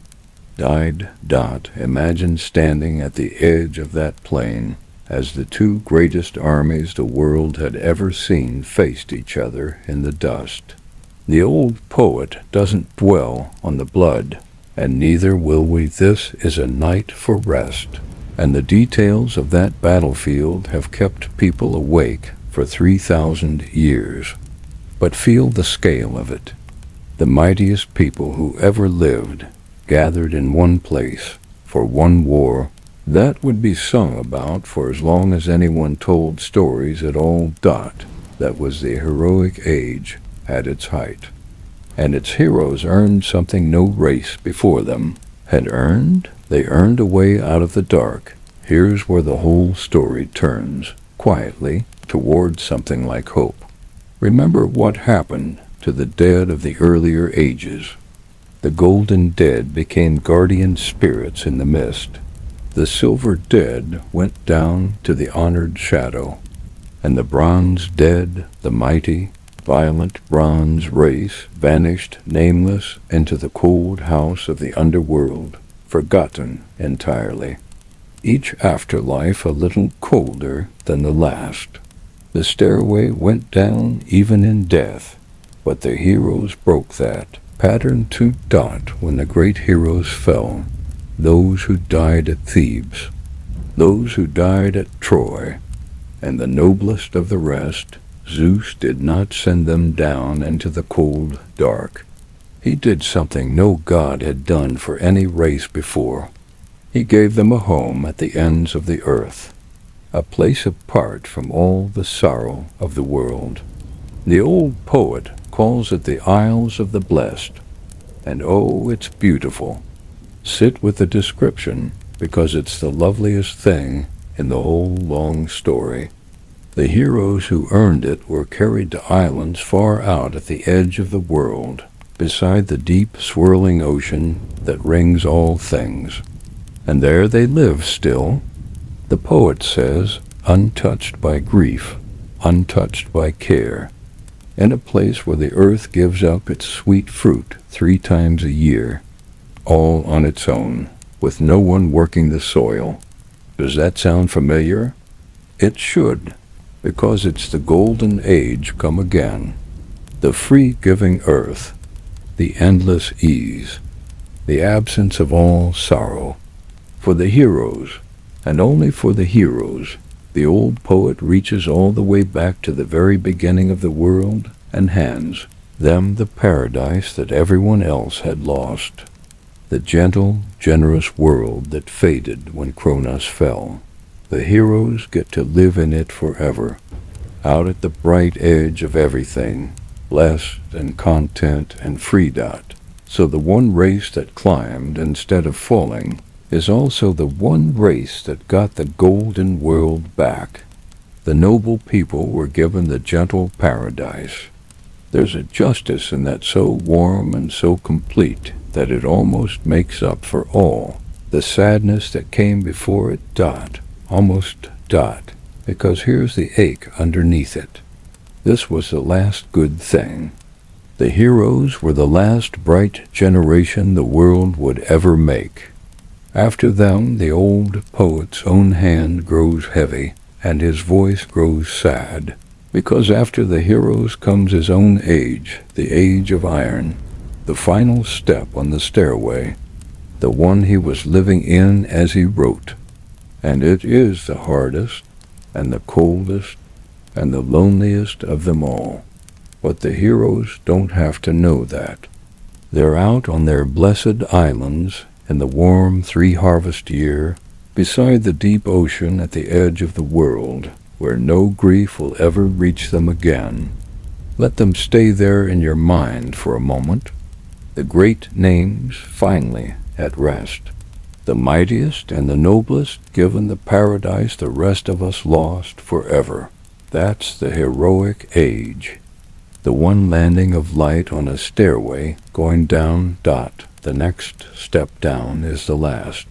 died. Imagine standing at the edge of that plain as the two greatest armies the world had ever seen faced each other in the dust. The old poet doesn't dwell on the blood, and neither will we. This is a night for rest, and the details of that battlefield have kept people awake for 3,000 years. But feel the scale of it. The mightiest people who ever lived gathered in one place for one war that would be sung about for as long as anyone told stories at all. That was the heroic age at its height. And its heroes earned something no race before them had earned. They earned a way out of the dark. Here's where the whole story turns, quietly, towards something like hope. Remember what happened to the dead of the earlier ages. The golden dead became guardian spirits in the mist. The silver dead went down to the honored shadow, and the bronze dead, the mighty, violent bronze race, vanished nameless into the cold house of the underworld, forgotten entirely. Each afterlife a little colder than the last. The stairway went down even in death, but the heroes broke that pattern to when the great heroes fell. Those who died at Thebes, those who died at Troy, and the noblest of the rest, Zeus did not send them down into the cold dark. He did something no god had done for any race before. He gave them a home at the ends of the earth, a place apart from all the sorrow of the world. The old poet calls it the Isles of the Blessed, and oh, it's beautiful. Sit with the description, because it's the loveliest thing in the whole long story. The heroes who earned it were carried to islands far out at the edge of the world, beside the deep, swirling ocean that rings all things. And there they live still, the poet says, untouched by grief, untouched by care, in a place where the earth gives up its sweet fruit 3 times a year, all on its own, with no one working the soil. Does that sound familiar? It should, because it's the golden age come again. The free-giving earth, the endless ease, the absence of all sorrow. For the heroes, and only for the heroes, the old poet reaches all the way back to the very beginning of the world and hands them the paradise that everyone else had lost. The gentle, generous world that faded when Kronos fell. The heroes get to live in it forever, out at the bright edge of everything, blessed and content and free. So the one race that climbed instead of falling is also the one race that got the golden world back. The noble people were given the gentle paradise. There's a justice in that so warm and so complete that it almost makes up for all the sadness that came before it. Almost. Because here's the ache underneath it. This was the last good thing. The heroes were the last bright generation the world would ever make. After them, the old poet's own hand grows heavy, and his voice grows sad, because after the heroes comes his own age, the age of iron, the final step on the stairway, the one he was living in as he wrote. And it is the hardest, and the coldest, and the loneliest of them all. But the heroes don't have to know that. They're out on their blessed islands in the warm 3-harvest year, beside the deep ocean at the edge of the world, where no grief will ever reach them again. Let them stay there in your mind for a moment. The great names finally at rest. The mightiest and the noblest given the paradise the rest of us lost forever. That's the heroic age. The one landing of light on a stairway going down. The next step down is the last.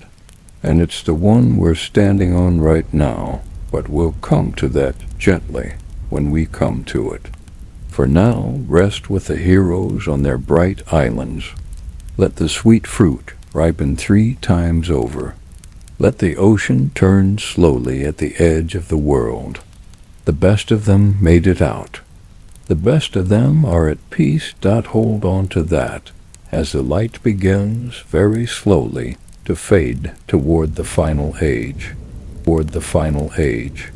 And it's the one we're standing on right now, but we'll come to that gently when we come to it. For now, rest with the heroes on their bright islands. Let the sweet fruit ripen 3 times over. Let the ocean turn slowly at the edge of the world. The best of them made it out. The best of them are at peace. Hold on to that as the light begins very slowly to fade toward the final age. Toward the final age.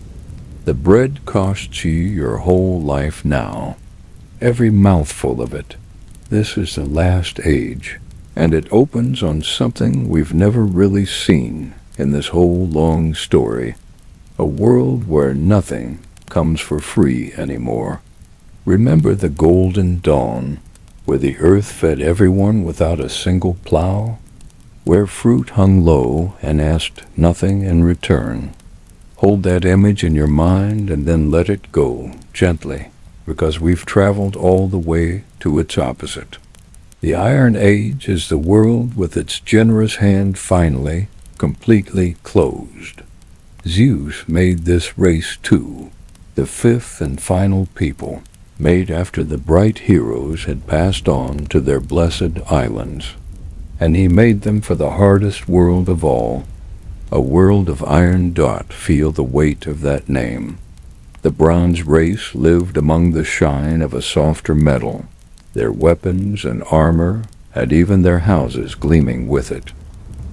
The bread costs you your whole life now, every mouthful of it. This is the last age, and it opens on something we've never really seen in this whole long story. A world where nothing comes for free anymore. Remember the golden dawn, where the earth fed everyone without a single plow, where fruit hung low and asked nothing in return. Hold that image in your mind and then let it go gently, because we've traveled all the way to its opposite. The Iron Age is the world with its generous hand finally, completely closed. Zeus made this race too, the fifth and final people, made after the bright heroes had passed on to their blessed islands. And he made them for the hardest world of all, a world of iron. Feel the weight of that name. The bronze race lived among the shine of a softer metal. Their weapons and armor had even their houses gleaming with it.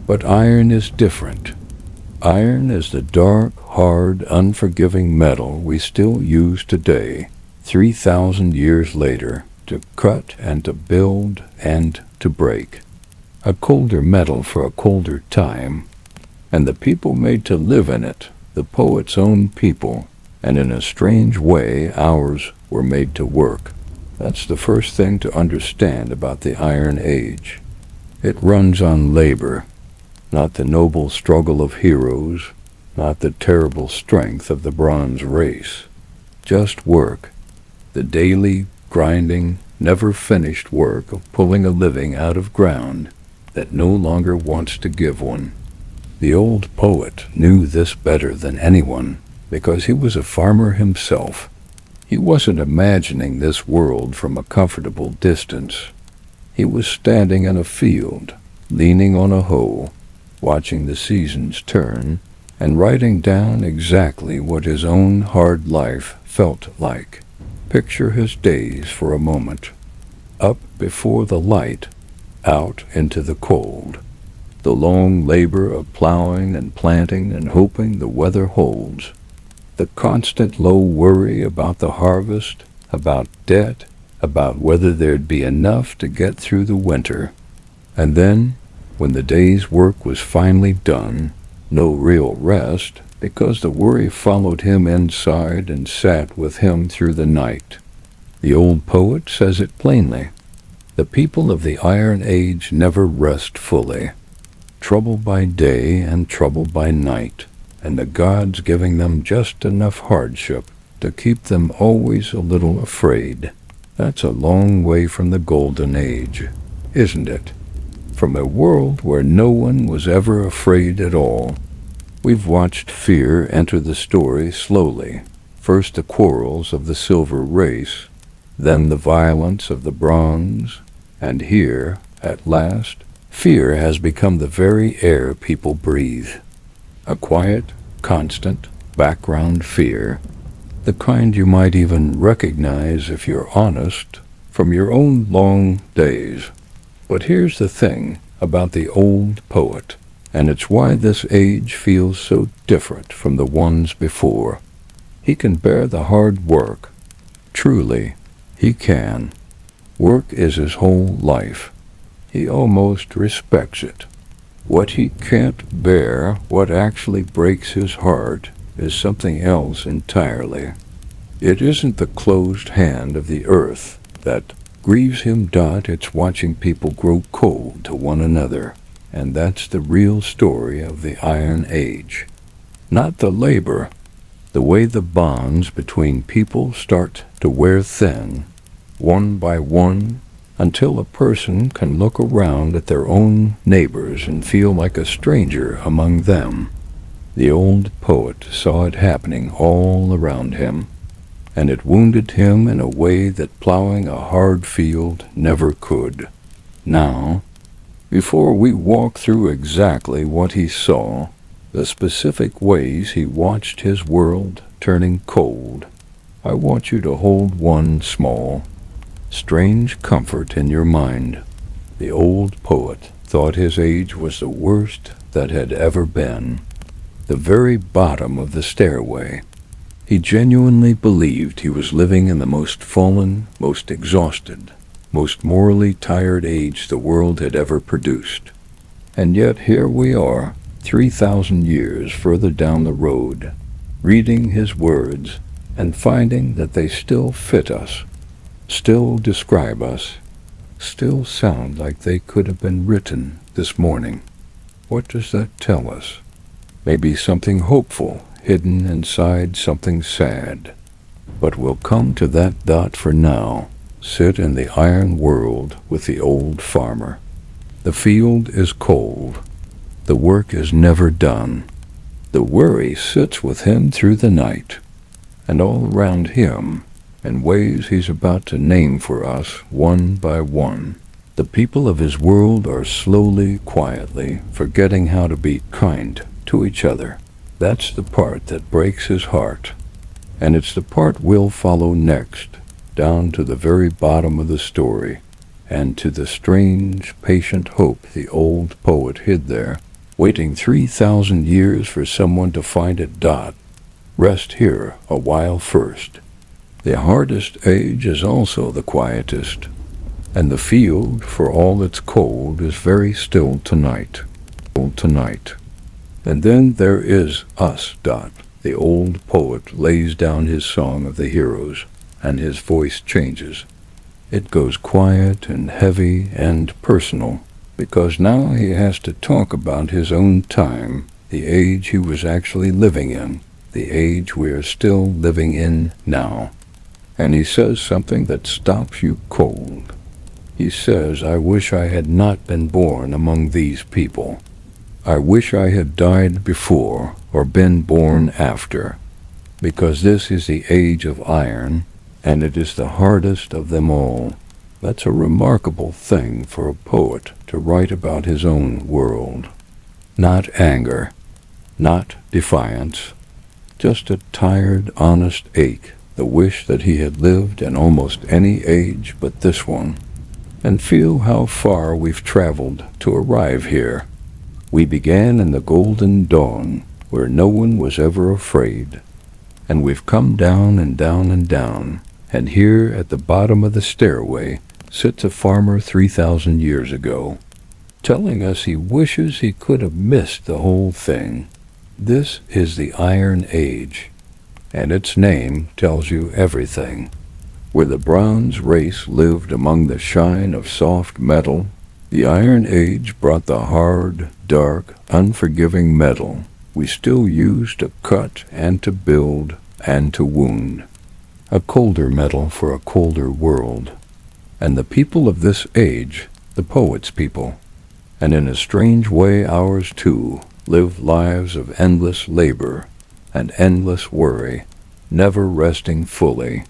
But iron is different. Iron is the dark, hard, unforgiving metal we still use today, 3,000 years later, to cut and to build and to break. A colder metal for a colder time, and the people made to live in it, the poet's own people, and in a strange way ours were made to work. That's the first thing to understand about the Iron Age. It runs on labor, not the noble struggle of heroes, not the terrible strength of the bronze race. Just work, the daily, grinding, never-finished work of pulling a living out of ground that no longer wants to give one. The old poet knew this better than anyone, because he was a farmer himself. He wasn't imagining this world from a comfortable distance. He was standing in a field, leaning on a hoe, watching the seasons turn, and writing down exactly what his own hard life felt like. Picture his days for a moment. Up before the light, out into the cold. The long labor of plowing and planting and hoping the weather holds. The constant low worry about the harvest, about debt, about whether there'd be enough to get through the winter. And then, when the day's work was finally done, no real rest, because the worry followed him inside and sat with him through the night. The old poet says it plainly. The people of the Iron Age never rest fully. Trouble by day and trouble by night, and the gods giving them just enough hardship to keep them always a little afraid. That's a long way from the Golden Age, isn't it? From a world where no one was ever afraid at all. We've watched fear enter the story slowly, first the quarrels of the silver race, then the violence of the bronze, and here, at last, fear has become the very air people breathe. A quiet, constant, background fear, the kind you might even recognize, if you're honest, from your own long days. But here's the thing about the old poet, and it's why this age feels so different from the ones before. He can bear the hard work. Truly, he can. Work is his whole life. He almost respects it. What he can't bear, what actually breaks his heart, is something else entirely. It isn't the closed hand of the earth that grieves him. It's watching people grow cold to one another, and that's the real story of the Iron Age. Not the labor, the way the bonds between people start to wear thin, one by one, until a person can look around at their own neighbors and feel like a stranger among them. The old poet saw it happening all around him, and it wounded him in a way that plowing a hard field never could. Now, before we walk through exactly what he saw, the specific ways he watched his world turning cold. I want you to hold one small, strange comfort in your mind. The old poet thought his age was the worst that had ever been. The very bottom of the stairway. He genuinely believed he was living in the most fallen, most exhausted, most morally tired age the world had ever produced. And yet here we are, 3,000 years further down the road, reading his words and finding that they still fit us, still describe us, still sound like they could have been written this morning. What does that tell us? Maybe something hopeful hidden inside something sad. But we'll come to that dot for now. Sit in the iron world with the old farmer. The field is cold. The work is never done. The worry sits with him through the night, and all around him, in ways he's about to name for us one by one. The people of his world are slowly, quietly forgetting how to be kind to each other. That's the part that breaks his heart, and it's the part we'll follow next, down to the very bottom of the story, and to the strange, patient hope the old poet hid there, waiting 3,000 years for someone to find it. Rest here a while first. The hardest age is also the quietest, and the field, for all its cold, is very still tonight. And then there is us. The old poet lays down his song of the heroes, and his voice changes. It goes quiet and heavy and personal, because now he has to talk about his own time, the age he was actually living in, the age we are still living in now. And he says something that stops you cold. He says, I wish I had not been born among these people. I wish I had died before or been born after, because this is the age of iron, and it is the hardest of them all. That's a remarkable thing for a poet to write about his own world. Not anger, not defiance, just a tired, honest ache, the wish that he had lived in almost any age but this one. And feel how far we've traveled to arrive here. We began in the golden dawn, where no one was ever afraid. And we've come down and down and down, and here at the bottom of the stairway sits a farmer 3,000 years ago, telling us he wishes he could have missed the whole thing. This is the Iron Age, and its name tells you everything. Where the Bronze race lived among the shine of soft metal, the Iron Age brought the hard, dark, unforgiving metal we still use to cut and to build and to wound. A colder metal for a colder world. And the people of this age, the poet's people, and in a strange way ours too, live lives of endless labor and endless worry, never resting fully,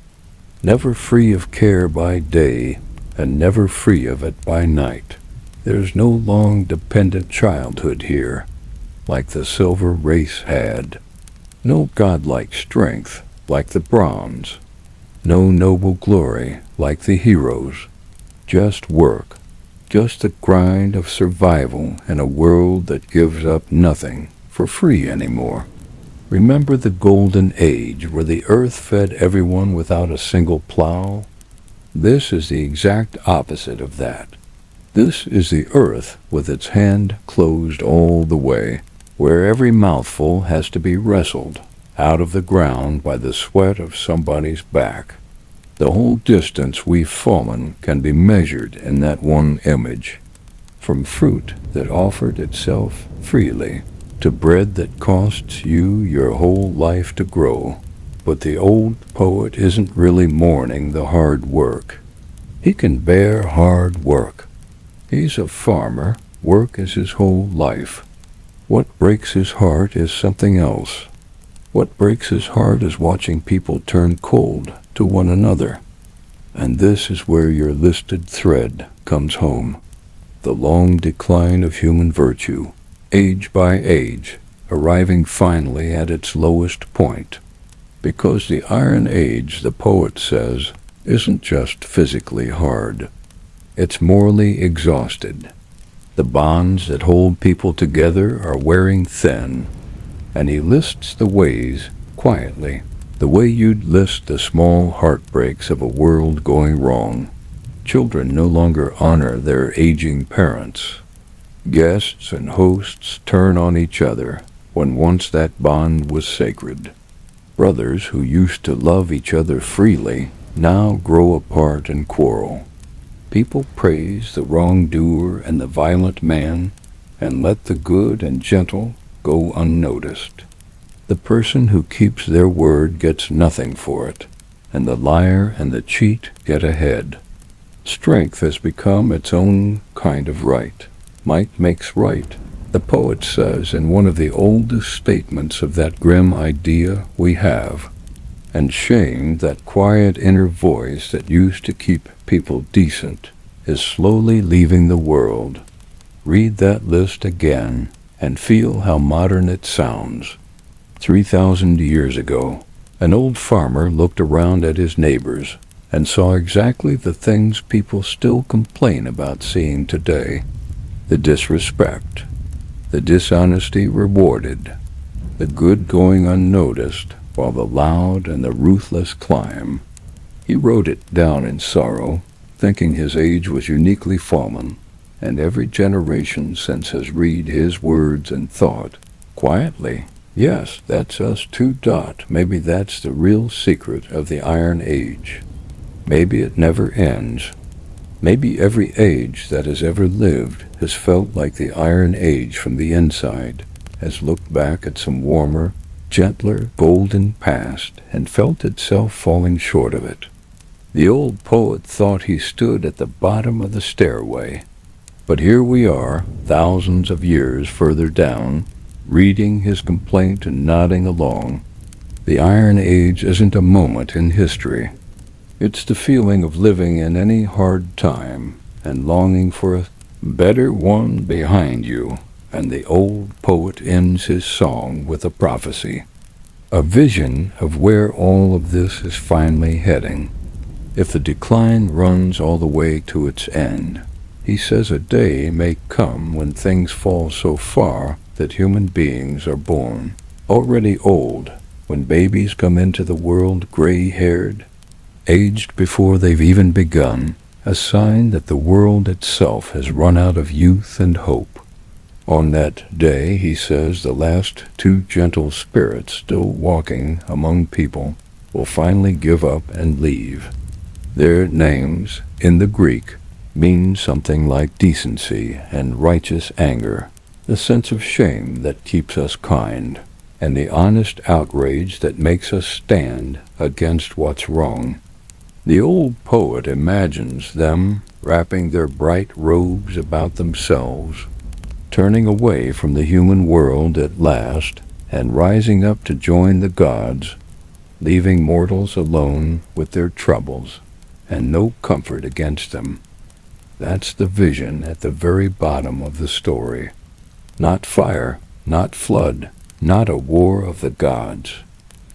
never free of care by day, and never free of it by night. There's no long dependent childhood here, like the silver race had. No godlike strength, like the bronze. No noble glory, like the heroes. Just work, just the grind of survival in a world that gives up nothing for free anymore. Remember the golden age where the earth fed everyone without a single plow? This is the exact opposite of that. This is the earth with its hand closed all the way, where every mouthful has to be wrestled out of the ground by the sweat of somebody's back. The whole distance we've fallen can be measured in that one image, from fruit that offered itself freely to bread that costs you your whole life to grow. But the old poet isn't really mourning the hard work. He can bear hard work. He's a farmer. Work is his whole life. What breaks his heart is something else. What breaks his heart is watching people turn cold to one another. And this is where your listed thread comes home. The long decline of human virtue, age by age, arriving finally at its lowest point. Because the Iron Age, the poet says, isn't just physically hard. It's morally exhausted. The bonds that hold people together are wearing thin, and he lists the ways, quietly, the way you'd list the small heartbreaks of a world going wrong. Children no longer honor their aging parents. Guests and hosts turn on each other when once that bond was sacred. Brothers who used to love each other freely now grow apart and quarrel. People praise the wrongdoer and the violent man and let the good and gentle go unnoticed. The person who keeps their word gets nothing for it, and the liar and the cheat get ahead. Strength has become its own kind of right. Might makes right, the poet says in one of the oldest statements of that grim idea we have. And shame, that quiet inner voice that used to keep people decent, is slowly leaving the world. Read that list again and feel how modern it sounds. 3,000 years ago, an old farmer looked around at his neighbors and saw exactly the things people still complain about seeing today. The disrespect, the dishonesty rewarded, the good going unnoticed, while the loud and the ruthless climb. He wrote it down in sorrow, thinking his age was uniquely fallen, and every generation since has read his words and thought, quietly, yes, that's us too. Maybe that's the real secret of the Iron Age. Maybe it never ends. Maybe every age that has ever lived has felt like the Iron Age from the inside, has looked back at some warmer, gentler, golden past, and felt itself falling short of it. The old poet thought he stood at the bottom of the stairway, but here we are, thousands of years further down, reading his complaint and nodding along. The Iron Age isn't a moment in history. It's the feeling of living in any hard time and longing for a better one behind you. And the old poet ends his song with a prophecy, a vision of where all of this is finally heading. If the decline runs all the way to its end, he says a day may come when things fall so far that human beings are born already old, when babies come into the world gray-haired, aged before they've even begun, a sign that the world itself has run out of youth and hope. On that day, he says, the last two gentle spirits still walking among people will finally give up and leave. Their names, in the Greek, mean something like decency and righteous anger, the sense of shame that keeps us kind, and the honest outrage that makes us stand against what's wrong. The old poet imagines them wrapping their bright robes about themselves, turning away from the human world at last, and rising up to join the gods, leaving mortals alone with their troubles, and no comfort against them. That's the vision at the very bottom of the story. Not fire, not flood, not a war of the gods.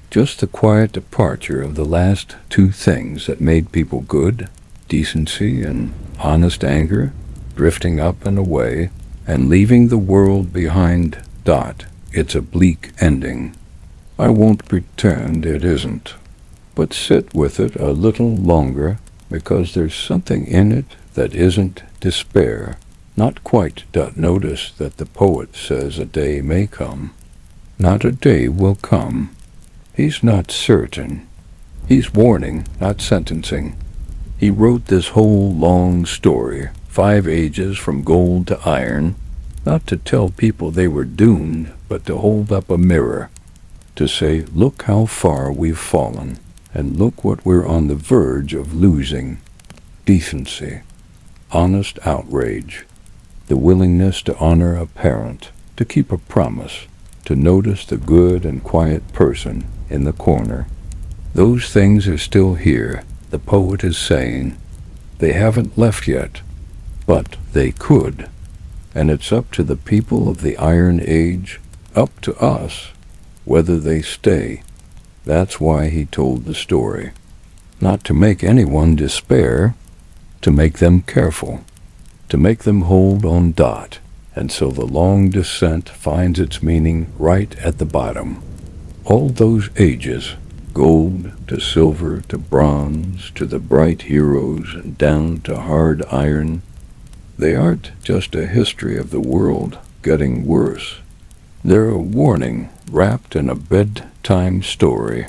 Just the quiet departure of the last two things that made people good, decency and honest anger, drifting up and away, and leaving the world behind. It's a bleak ending. I won't pretend it isn't, but sit with it a little longer, because there's something in it that isn't despair. Not quite. Notice that the poet says a day may come. Not a day will come. He's not certain. He's warning, not sentencing. He wrote this whole long story, 5 ages from gold to iron, not to tell people they were doomed, but to hold up a mirror, to say, look how far we've fallen, and look what we're on the verge of losing. Decency, honest outrage, the willingness to honor a parent, to keep a promise, to notice the good and quiet person in the corner. Those things are still here, the poet is saying. They haven't left yet, but they could. And it's up to the people of the Iron Age, up to us whether they stay. That's why he told the story. Not to make anyone despair, to make them careful, to make them hold on dot, and so the long descent finds its meaning right at the bottom. All those ages, gold to silver to bronze to the bright heroes and down to hard iron, they aren't just a history of the world getting worse. They're a warning wrapped in a bedtime story.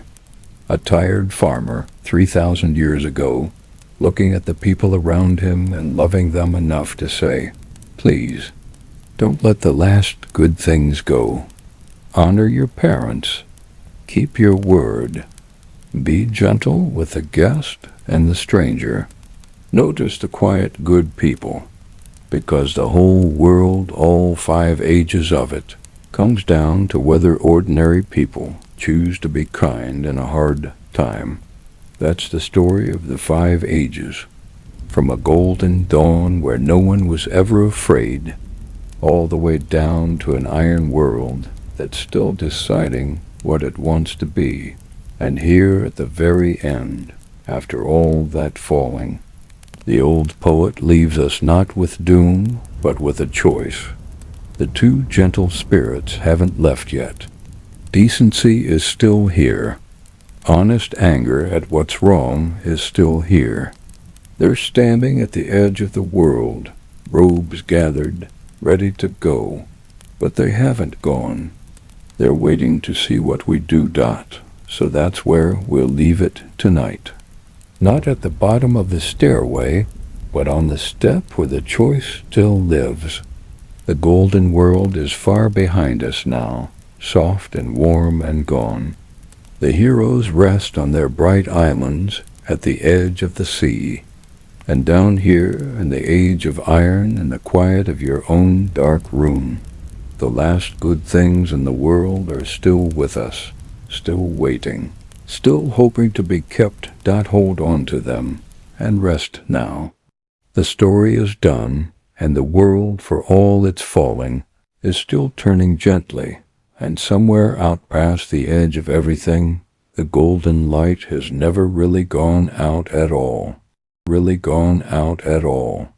A tired farmer 3,000 years ago, looking at the people around him and loving them enough to say, "Please, don't let the last good things go. Honor your parents. Keep your word. Be gentle with the guest and the stranger. Notice the quiet, good people, because the whole world, all 5 ages of it, comes down to whether ordinary people choose to be kind in a hard time." That's the story of the 5 ages, from a golden dawn where no one was ever afraid, all the way down to an iron world that's still deciding what it wants to be. And here at the very end, after all that falling, the old poet leaves us not with doom, but with a choice. The 2 gentle spirits haven't left yet. Decency is still here. Honest anger at what's wrong is still here. They're standing at the edge of the world, robes gathered, ready to go. But they haven't gone. They're waiting to see what we do. So that's where we'll leave it tonight. Not at the bottom of the stairway, but on the step where the choice still lives. The golden world is far behind us now, soft and warm and gone. The heroes rest on their bright islands at the edge of the sea. And down here in the age of iron, in the quiet of your own dark room, the last good things in the world are still with us, still waiting, still hoping to be kept. Hold on to them and rest now. The story is done, and the world, for all its falling, is still turning gently, and somewhere out past the edge of everything, the golden light has never really gone out at all. Really gone out at all.